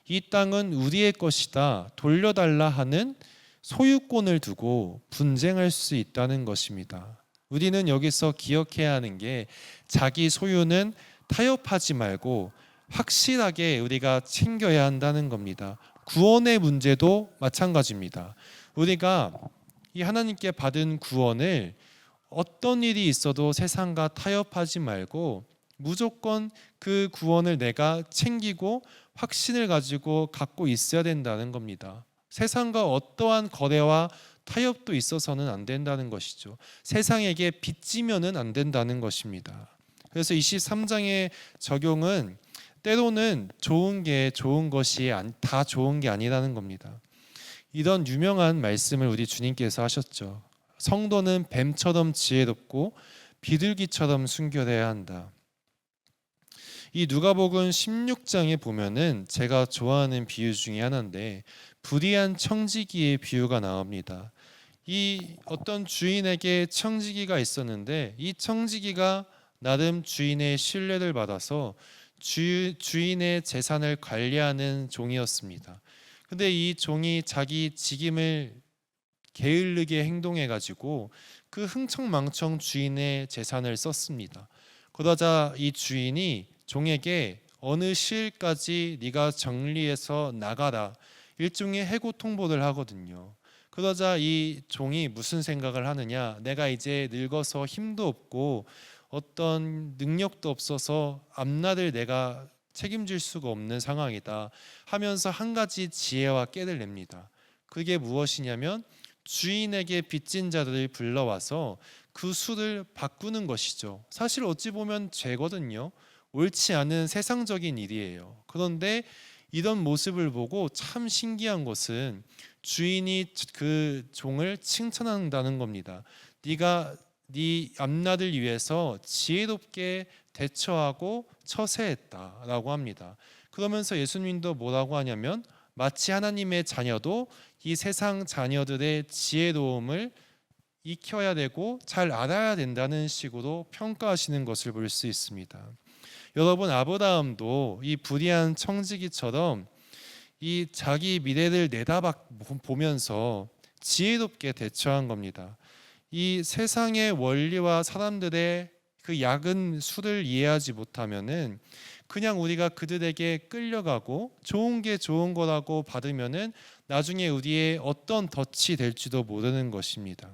이 땅은 우리의 것이다, 돌려달라 하는 소유권을 두고 분쟁할 수 있다는 것입니다. 우리는 여기서 기억해야 하는 게 자기 소유는 타협하지 말고 확실하게 우리가 챙겨야 한다는 겁니다. 구원의 문제도 마찬가지입니다. 우리가 이 하나님께 받은 구원을 어떤 일이 있어도 세상과 타협하지 말고 무조건 그 구원을 내가 챙기고 확신을 가지고 갖고 있어야 된다는 겁니다. 세상과 어떠한 거래와 타협도 있어서는 안 된다는 것이죠. 세상에게 빚지면은 안 된다는 것입니다. 그래서 23장의 적용은 때로는 좋은 것이 다 좋은 게 아니라는 겁니다. 이런 유명한 말씀을 우리 주님께서 하셨죠. 성도는 뱀처럼 지혜롭고 비둘기처럼 순결해야 한다. 이 누가복음 16장에 보면은 제가 좋아하는 비유 중에 하나인데 불의한 청지기의 비유가 나옵니다. 이 어떤 주인에게 청지기가 있었는데 이 청지기가 나름 주인의 신뢰를 받아서 주인의 재산을 관리하는 종이었습니다. 근데 이 종이 자기 직임을 게을르게 행동해 가지고 그 흥청망청 주인의 재산을 썼습니다. 그러자 이 주인이 종에게 어느 시일까지 네가 정리해서 나가라, 일종의 해고 통보를 하거든요. 그러자 이 종이 무슨 생각을 하느냐, 내가 이제 늙어서 힘도 없고 어떤 능력도 없어서 앞날을 내가 책임질 수가 없는 상황이다 하면서 한 가지 지혜와 깨를 냅니다. 그게 무엇이냐면 주인에게 빚진 자들을 불러와서 그 수를 바꾸는 것이죠. 사실 어찌 보면 죄거든요. 옳지 않은 세상적인 일이에요. 그런데 이런 모습을 보고 참 신기한 것은 주인이 그 종을 칭찬한다는 겁니다. 네가 네 앞날을 위해서 지혜롭게 대처하고 처세했다라고 합니다. 그러면서 예수님도 뭐라고 하냐면 마치 하나님의 자녀도 이 세상 자녀들의 지혜로움을 익혀야 되고 잘 알아야 된다는 식으로 평가하시는 것을 볼 수 있습니다. 여러분, 아브라함도 이 불의한 청지기처럼 이 자기 미래를 내다보면서 지혜롭게 대처한 겁니다. 이 세상의 원리와 사람들의 그 약은 수를 이해하지 못하면은 그냥 우리가 그들에게 끌려가고 좋은 게 좋은 거라고 받으면은 나중에 우리의 어떤 덫이 될지도 모르는 것입니다.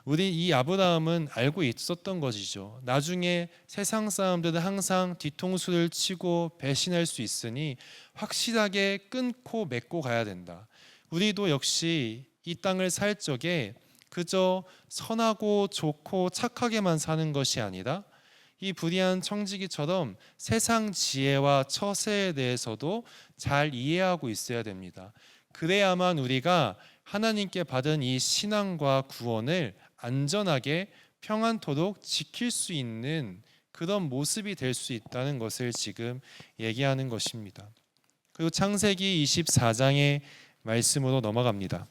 우리 이 아브라함은 알고 있었던 것이죠. 나중에 세상 사람들은 항상 뒤통수를 치고 배신할 수 있으니 확실하게 끊고 맺고 가야 된다. 우리도 역시 이 땅을 살 적에 그저 선하고 좋고 착하게만 사는 것이 아니라 이 불의한 청지기처럼 세상 지혜와 처세에 대해서도 잘 이해하고 있어야 됩니다. 그래야만 우리가 하나님께 받은 이 신앙과 구원을 안전하게 평안토록 지킬 수 있는 그런 모습이 될 수 있다는 것을 지금 얘기하는 것입니다. 그리고 창세기 24장의 말씀으로 넘어갑니다.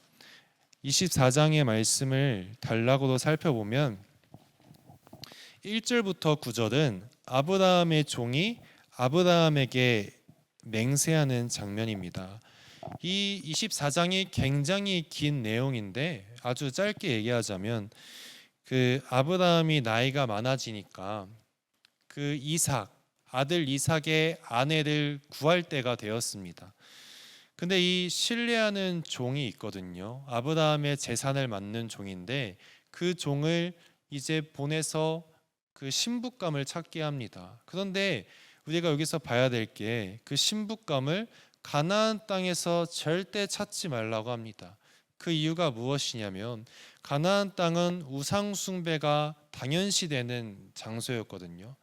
24장의 말씀을 단락으로 살펴보면 1절부터 9절은 아브라함의 종이 아브라함에게 맹세하는 장면입니다. 이 24장이 굉장히 긴 내용인데 아주 짧게 얘기하자면 그 아브라함이 나이가 많아지니까 그 아들 이삭의 아내를 구할 때가 되었습니다. 근데 이 신뢰하는 종이 있거든요. 아브라함의 재산을 맡는 종인데 그 종을 이제 보내서 그 신부감을 찾게 합니다. 그런데 우리가 여기서 봐야 될 게 그 신부감을 가나안 땅에서 절대 찾지 말라고 합니다. 그 이유가 무엇이냐면 가나안 땅은 우상 숭배가 당연시되는 장소였거든요.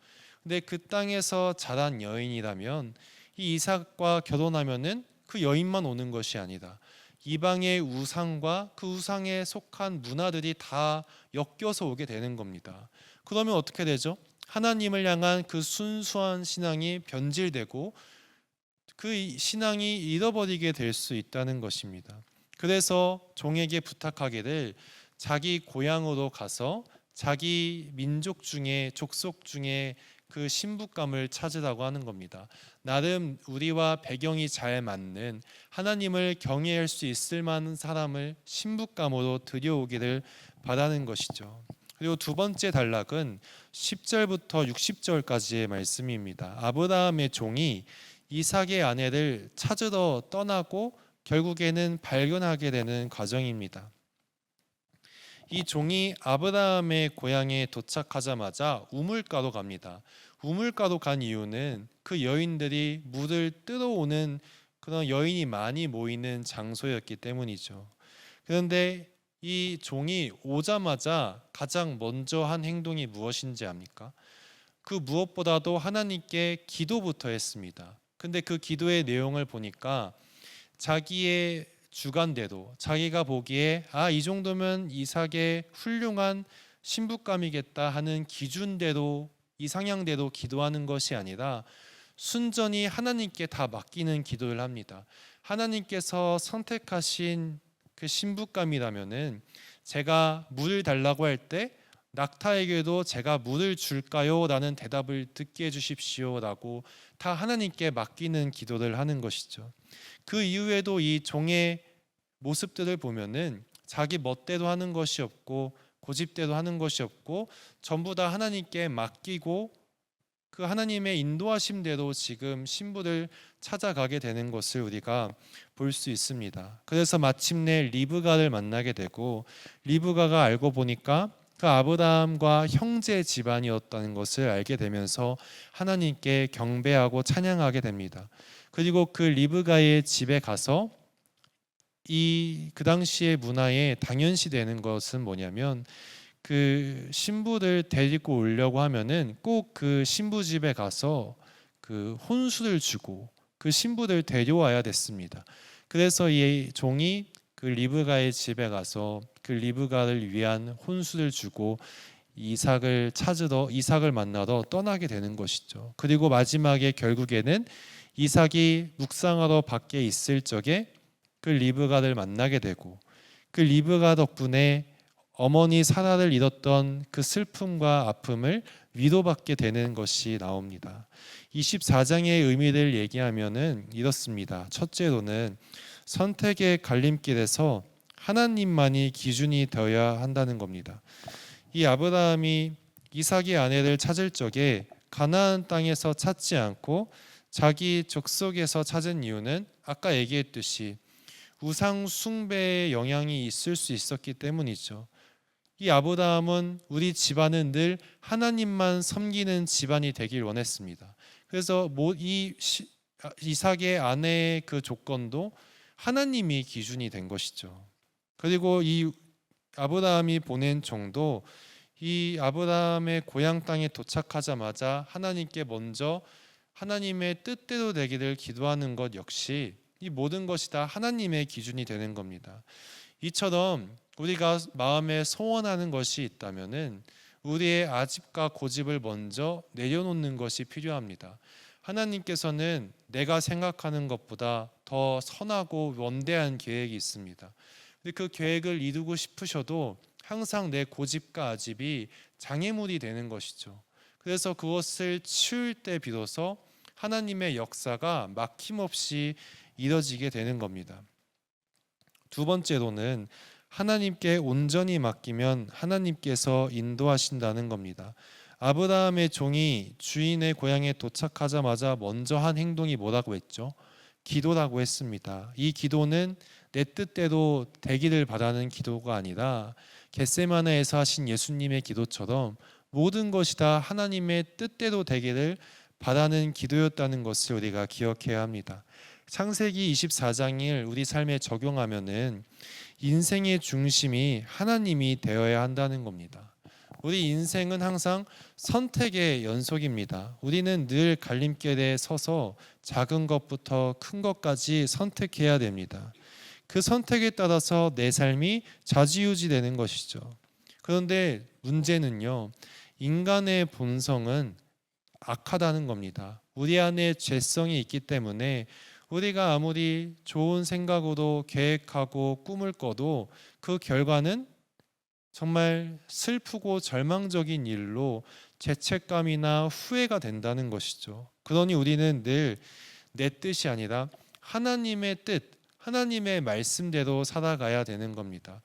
근데 그 땅에서 자란 여인이라면 이 이삭과 결혼하면은 그 여인만 오는 것이 아니다. 이방의 우상과 그 우상에 속한 문화들이 다 엮여서 오게 되는 겁니다. 그러면 어떻게 되죠? 하나님을 향한 그 순수한 신앙이 변질되고 그 신앙이 잃어버리게 될 수 있다는 것입니다. 그래서 종에게 부탁하기를 자기 고향으로 가서 자기 민족 중에 족속 중에 그 신부감을 찾으라고 하는 겁니다. 나름 우리와 배경이 잘 맞는 하나님을 경외할 수 있을 만한 사람을 신부감으로 들여오기를 바라는 것이죠. 그리고 두 번째 단락은 10절부터 60절까지의 말씀입니다. 아브라함의 종이 이삭의 아내를 찾으러 떠나고 결국에는 발견하게 되는 과정입니다. 이 종이 아브라함의 고향에 도착하자마자 우물가로 갑니다. 우물가로 간 이유는 그 여인들이 물을 뜨러오는 그런 여인이 많이 모이는 장소였기 때문이죠. 그런데 이 종이 오자마자 가장 먼저 한 행동이 무엇인지 압니까? 그 무엇보다도 하나님께 기도부터 했습니다. 근데 그 기도의 내용을 보니까 자기의 주관대로 자기가 보기에 이 정도면 이삭의 훌륭한 신부감이겠다 하는 기준대로 이상향대로 기도하는 것이 아니라 순전히 하나님께 다 맡기는 기도를 합니다. 하나님께서 선택하신 그 신부감이라면은 제가 물을 달라고 할 때 낙타에게도 제가 물을 줄까요? 라는 대답을 듣게 해주십시오 라고 다 하나님께 맡기는 기도를 하는 것이죠. 그 이후에도 이 종의 모습들을 보면은 자기 멋대로 하는 것이 없고 고집대로 하는 것이 없고 전부 다 하나님께 맡기고 그 하나님의 인도하심대로 지금 신부를 찾아가게 되는 것을 우리가 볼 수 있습니다. 그래서 마침내 리브가를 만나게 되고 리브가가 알고 보니까 그 아브라함과 형제 집안이었다는 것을 알게 되면서 하나님께 경배하고 찬양하게 됩니다. 그리고 그 리브가의 집에 가서 그 당시의 문화에 당연시되는 것은 뭐냐면 그 신부들 데리고 오려고 하면은 꼭 그 신부 집에 가서 그 혼수를 주고 그 신부들 데려와야 됐습니다. 그래서 이 종이 그 리브가의 집에 가서 그 리브가를 위한 혼수를 주고 이삭을 만나러 떠나게 되는 것이죠. 그리고 마지막에 결국에는 이삭이 묵상하러 밖에 있을 적에 그 리브가를 만나게 되고 그 리브가 덕분에 어머니 사라를 잃었던 그 슬픔과 아픔을 위로받게 되는 것이 나옵니다. 24장의 의미를 얘기하면은 이렇습니다. 첫째로는 선택의 갈림길에서 하나님만이 기준이 되어야 한다는 겁니다. 이 아브라함이 이삭의 아내를 찾을 적에 가나안 땅에서 찾지 않고 자기 족속에서 찾은 이유는 아까 얘기했듯이 우상 숭배의 영향이 있을 수 있었기 때문이죠. 이 아브라함은 우리 집안은 늘 하나님만 섬기는 집안이 되길 원했습니다. 그래서 이삭의 아내의 그 조건도 하나님이 기준이 된 것이죠. 그리고 이 아브라함이 보낸 종도 이 아브라함의 고향 땅에 도착하자마자 하나님께 먼저 하나님의 뜻대로 되기를 기도하는 것 역시 이 모든 것이 다 하나님의 기준이 되는 겁니다. 이처럼 우리가 마음에 소원하는 것이 있다면은 우리의 아집과 고집을 먼저 내려놓는 것이 필요합니다. 하나님께서는 내가 생각하는 것보다 더 선하고 원대한 계획이 있습니다. 그 계획을 이루고 싶으셔도 항상 내 고집과 아집이 장애물이 되는 것이죠. 그래서 그것을 치울 때 비로소 하나님의 역사가 막힘없이 이뤄지게 되는 겁니다. 두 번째로는 하나님께 온전히 맡기면 하나님께서 인도하신다는 겁니다. 아브라함의 종이 주인의 고향에 도착하자마자 먼저 한 행동이 뭐라고 했죠? 기도라고 했습니다. 이 기도는 내 뜻대로 되기를 바라는 기도가 아니라 겟세마네에서 하신 예수님의 기도처럼 모든 것이 다 하나님의 뜻대로 되기를 바라는 기도였다는 것을 우리가 기억해야 합니다. 창세기 24장을 우리 삶에 적용하면은 인생의 중심이 하나님이 되어야 한다는 겁니다. 우리 인생은 항상 선택의 연속입니다. 우리는 늘 갈림길에 서서 작은 것부터 큰 것까지 선택해야 됩니다. 그 선택에 따라서 내 삶이 좌지우지되는 것이죠. 그런데 문제는요, 인간의 본성은 악하다는 겁니다. 우리 안에 죄성이 있기 때문에 우리가 아무리 좋은 생각으로 계획하고 꿈을 꿔도 그 결과는 정말 슬프고 절망적인 일로 죄책감이나 후회가 된다는 것이죠. 그러니 우리는 늘 내 뜻이 아니라 하나님의 뜻, 하나님의 말씀대로 살아가야 되는 겁니다.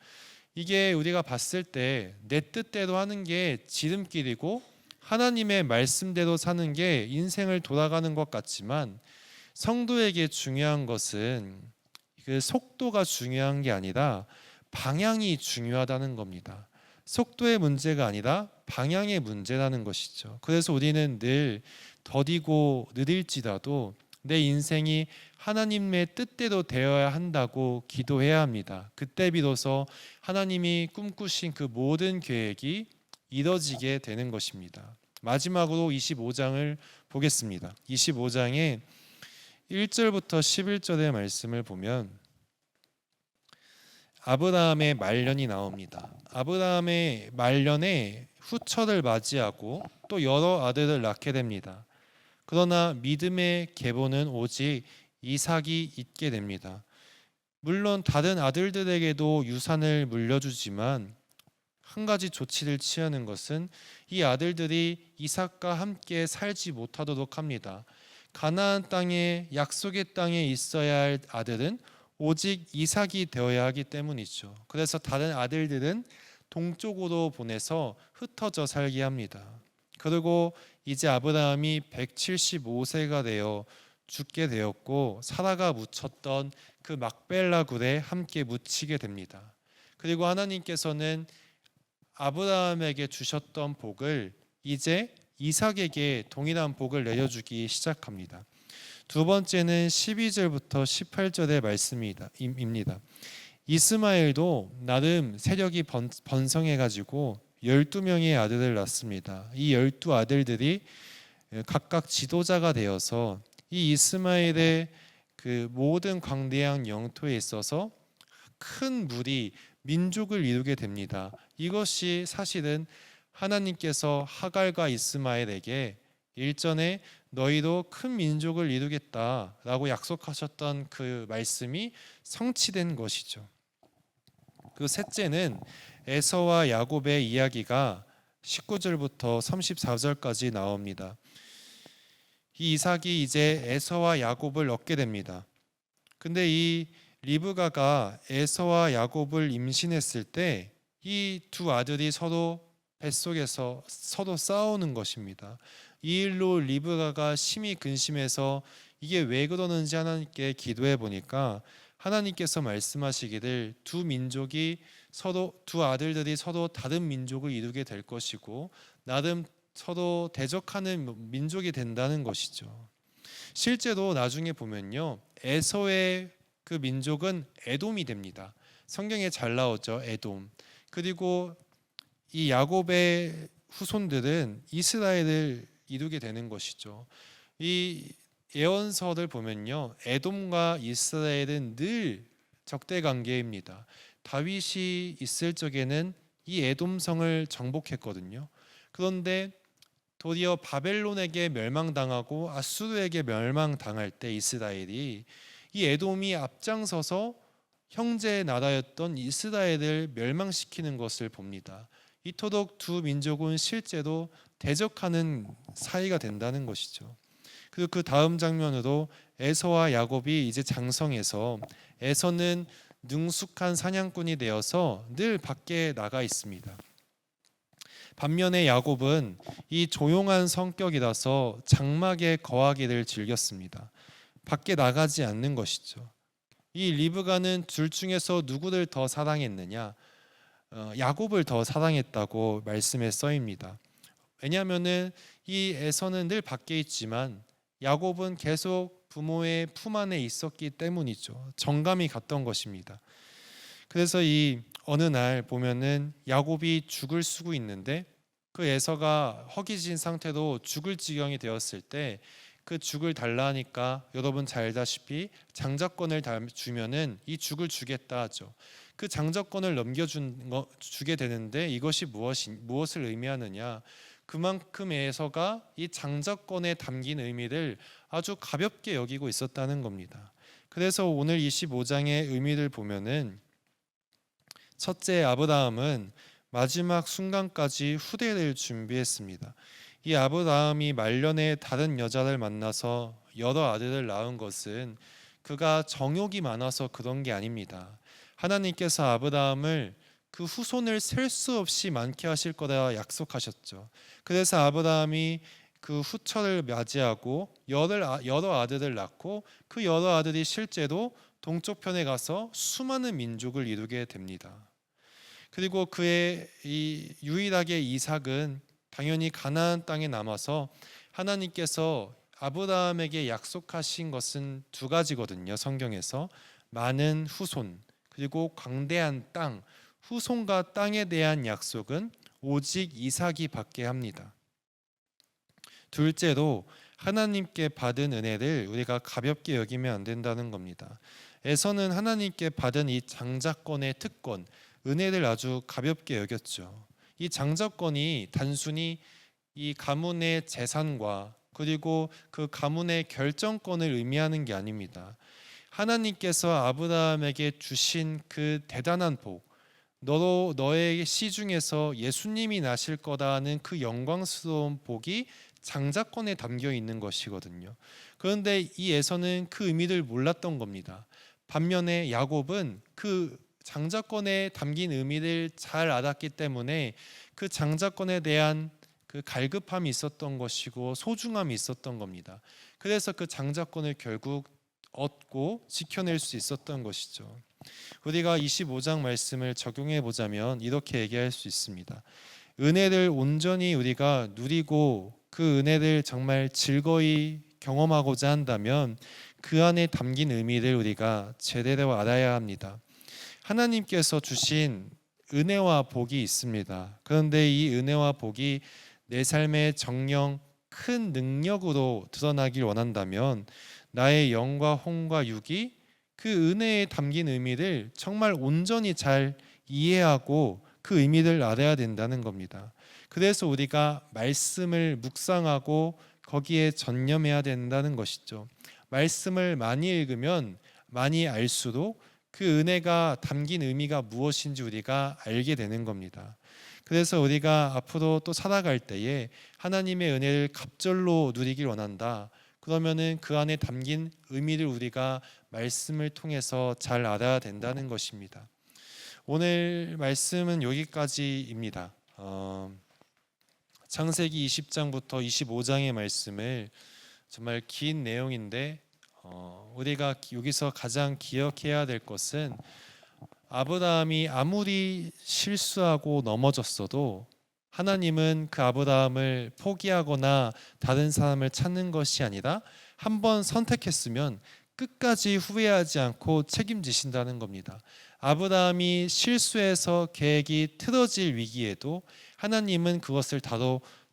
이게 우리가 봤을 때 내 뜻대로 하는 게 지름길이고 하나님의 말씀대로 사는 게 인생을 돌아가는 것 같지만 성도에게 중요한 것은 그 속도가 중요한 게 아니라 방향이 중요하다는 겁니다. 속도의 문제가 아니라 방향의 문제라는 것이죠. 그래서 우리는 늘 더디고 느릴지라도 내 인생이 하나님의 뜻대로 되어야 한다고 기도해야 합니다. 그때 비로소 하나님이 꿈꾸신 그 모든 계획이 이뤄지게 되는 것입니다. 마지막으로 25장을 보겠습니다. 25장에 1절부터 11절의 말씀을 보면 아브라함의 말년이 나옵니다. 아브라함의 말년에 후처를 맞이하고 또 여러 아들을 낳게 됩니다. 그러나 믿음의 계보는 오직 이삭이 있게 됩니다. 물론 다른 아들들에게도 유산을 물려주지만 한 가지 조치를 취하는 것은 이 아들들이 이삭과 함께 살지 못하도록 합니다. 가나안 땅에 약속의 땅에 있어야 할 아들은 오직 이삭이 되어야 하기 때문이죠. 그래서 다른 아들들은 동쪽으로 보내서 흩어져 살게 합니다. 그리고 이제 아브라함이 175세가 되어 죽게 되었고 사라가 묻혔던 그 막벨라 굴에 함께 묻히게 됩니다. 그리고 하나님께서는 아브라함에게 주셨던 복을 이제 이삭에게 동일한 복을 내려주기 시작합니다. 두 번째는 12절부터 18절의 말씀입니다. 이스마엘도 나름 세력이 번성해가지고 12명의 아들을 낳습니다. 이 12아들들이 각각 지도자가 되어서 이 이스마엘의 그 모든 광대한 영토에 있어서 큰 무리 민족을 이루게 됩니다. 이것이 사실은 하나님께서 하갈과 이스마엘에게 일전에 너희도 큰 민족을 이루겠다라고 약속하셨던 그 말씀이 성취된 것이죠. 그 셋째는 에서와 야곱의 이야기가 19절부터 34절까지 나옵니다. 이 이삭이 이제 에서와 야곱을 얻게 됩니다. 근데 이 리브가가 에서와 야곱을 임신했을 때 이 두 아들이 서로 뱃속에서 서로 싸우는 것입니다. 이 일로 리브가가 심히 근심해서 이게 왜 그러는지 하나님께 기도해 보니까 하나님께서 말씀하시기를 두 아들들이 서로 다른 민족을 이루게 될 것이고 나름 서로 대적하는 민족이 된다는 것이죠. 실제로 나중에 보면요, 에서의 그 민족은 에돔이 됩니다. 성경에 잘 나오죠, 에돔. 그리고 이 야곱의 후손들은 이스라엘을 이루게 되는 것이죠. 이 예언서를 보면요, 에돔과 이스라엘은 늘 적대 관계입니다. 다윗이 있을 적에는 이 에돔성을 정복했거든요. 그런데 도리어 바벨론에게 멸망당하고 아수르에게 멸망당할 때 이스라엘이 이 에돔이 앞장서서 형제 나라였던 이스라엘을 멸망시키는 것을 봅니다. 이토록 두 민족은 실제로 대적하는 사이가 된다는 것이죠. 그리고 그 다음 장면으로 에서와 야곱이 이제 장성해서 에서는 능숙한 사냥꾼이 되어서 늘 밖에 나가 있습니다. 반면에 야곱은 이 조용한 성격이라서 장막에 거하기를 즐겼습니다. 밖에 나가지 않는 것이죠. 이 리브가는 둘 중에서 누구를 더 사랑했느냐? 야곱을 더 사랑했다고 말씀에 써입니다. 왜냐하면은 이 에서는 늘 밖에 있지만 야곱은 계속 부모의 품 안에 있었기 때문이죠. 정감이 갔던 것입니다. 그래서 이 어느 날 보면은 야곱이 죽을 쓰고 있는데 그 에서가 허기진 상태로 죽을 지경이 되었을 때 그 죽을 달라 하니까 여러분 잘 알다시피 장자권을 주면은 이 죽을 주겠다 하죠. 그 장자권을 주게 되는데 이것이 무엇을 의미하느냐? 그만큼 에서가 이 장자권에 담긴 의미를 아주 가볍게 여기고 있었다는 겁니다. 그래서 오늘 25장의 의미를 보면은 첫째, 아브라함은 마지막 순간까지 후대를 준비했습니다. 이 아브라함이 말년에 다른 여자를 만나서 여러 아들을 낳은 것은 그가 정욕이 많아서 그런 게 아닙니다. 하나님께서 아브라함을 그 후손을 셀 수 없이 많게 하실 거라 약속하셨죠. 그래서 아브라함이 그 후처를 맞이하고 여러 아들을 낳고 그 여러 아들이 실제로 동쪽 편에 가서 수많은 민족을 이루게 됩니다. 그리고 그의 이 유일하게 이삭은 당연히 가나안 땅에 남아서 하나님께서 아브라함에게 약속하신 것은 두 가지거든요. 성경에서 많은 후손 그리고 광대한 땅, 후손과 땅에 대한 약속은 오직 이삭이 받게 합니다. 둘째로 하나님께 받은 은혜를 우리가 가볍게 여기면 안 된다는 겁니다. 에서는 하나님께 받은 이 장자권의 특권, 은혜를 아주 가볍게 여겼죠. 이 장자권이 단순히 이 가문의 재산과 그리고 그 가문의 결정권을 의미하는 게 아닙니다. 하나님께서 아브라함에게 주신 그 대단한 복, 너의 씨 중에서 예수님이 나실 거다는 그 영광스러운 복이 장자권에 담겨 있는 것이거든요. 그런데 이 에서는 그 의미를 몰랐던 겁니다. 반면에 야곱은 그 장자권에 담긴 의미를 잘 알았기 때문에 그 장자권에 대한 그 갈급함이 있었던 것이고 소중함이 있었던 겁니다. 그래서 그 장자권을 결국 얻고 지켜낼 수 있었던 것이죠. 우리가 25장 말씀을 적용해 보자면 이렇게 얘기할 수 있습니다. 은혜를 온전히 우리가 누리고 그 은혜를 정말 즐거이 경험하고자 한다면 그 안에 담긴 의미를 우리가 제대로 알아야 합니다. 하나님께서 주신 은혜와 복이 있습니다. 그런데 이 은혜와 복이 내 삶의 정령 큰 능력으로 드러나길 원한다면 나의 영과 혼과 육이 그 은혜에 담긴 의미를 정말 온전히 잘 이해하고 그 의미를 알아야 된다는 겁니다. 그래서 우리가 말씀을 묵상하고 거기에 전념해야 된다는 것이죠. 말씀을 많이 읽으면 많이 알수록 그 은혜가 담긴 의미가 무엇인지 우리가 알게 되는 겁니다. 그래서 우리가 앞으로 또 살아갈 때에 하나님의 은혜를 갑절로 누리길 원한다. 그러면은 그 안에 담긴 의미를 우리가 말씀을 통해서 잘 알아야 된다는 것입니다. 오늘 말씀은 여기까지입니다. 창세기 20장부터 25장의 말씀을 정말 긴 내용인데 우리가 여기서 가장 기억해야 될 것은 아브라함이 아무리 실수하고 넘어졌어도 하나님은 그 아브라함을 포기하거나 다른 사람을 찾는 것이 아니라 한번 선택했으면 끝까지 후회하지 않고 책임지신다는 겁니다. 아브라함이 실수해서 계획이 틀어질 위기에도 하나님은 그것을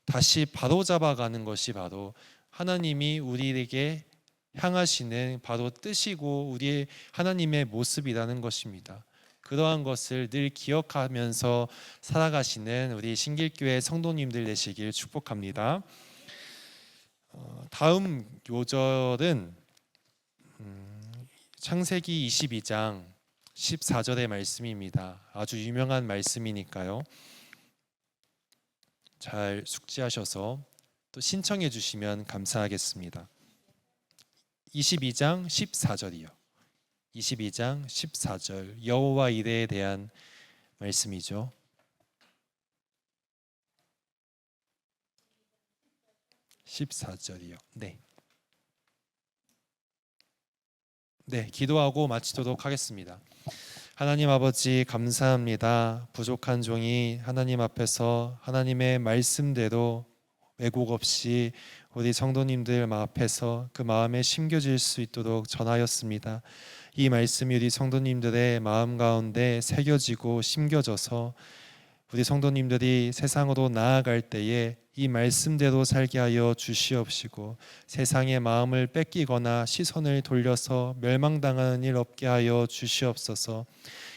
다시 바로잡아가는 것이 바로 하나님이 우리에게 향하시는 바로 뜻이고 우리의 하나님의 모습이라는 것입니다. 그러한 것을 늘 기억하면서 살아가시는 우리 신길교회 성도님들 되시길 축복합니다. 다음 요절은 창세기 22장 14절의 말씀입니다. 아주 유명한 말씀이니까요. 잘 숙지하셔서 또 신청해 주시면 감사하겠습니다. 22장 14절이요. 22장 14절 여호와 이레에 대한 말씀이죠. (14절이요) 네, 기도하고 마치도록 하겠습니다. 하나님 아버지 감사합니다. 부족한 종이 하나님 앞에서 하나님의 말씀대로 왜곡 없이 우리 성도님들 앞에서 그 마음에 심겨질 수 있도록 전하였습니다. 이 말씀이 우리 성도님들의 마음 가운데 새겨지고 심겨져서 우리 성도님들이 세상으로 나아갈 때에 이 말씀대로 살게 하여 주시옵시고 세상의 마음을 뺏기거나 시선을 돌려서 멸망당하는 일 없게 하여 주시옵소서.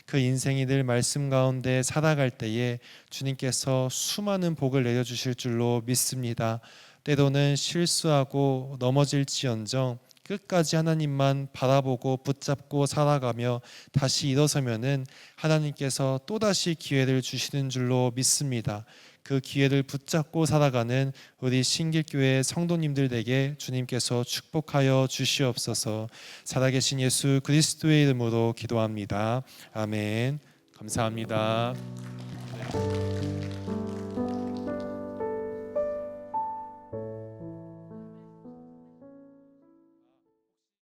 그 인생이 늘 말씀 가운데 살아갈 때에 주님께서 수많은 복을 내려주실 줄로 믿습니다. 때로는 실수하고 넘어질지언정 끝까지 하나님만 바라보고 붙잡고 살아가며 다시 일어서면은 하나님께서 또다시 기회를 주시는 줄로 믿습니다. 그 기회를 붙잡고 살아가는 우리 신길교회 성도님들에게 주님께서 축복하여 주시옵소서. 살아계신 예수 그리스도의 이름으로 기도합니다. 아멘. 감사합니다.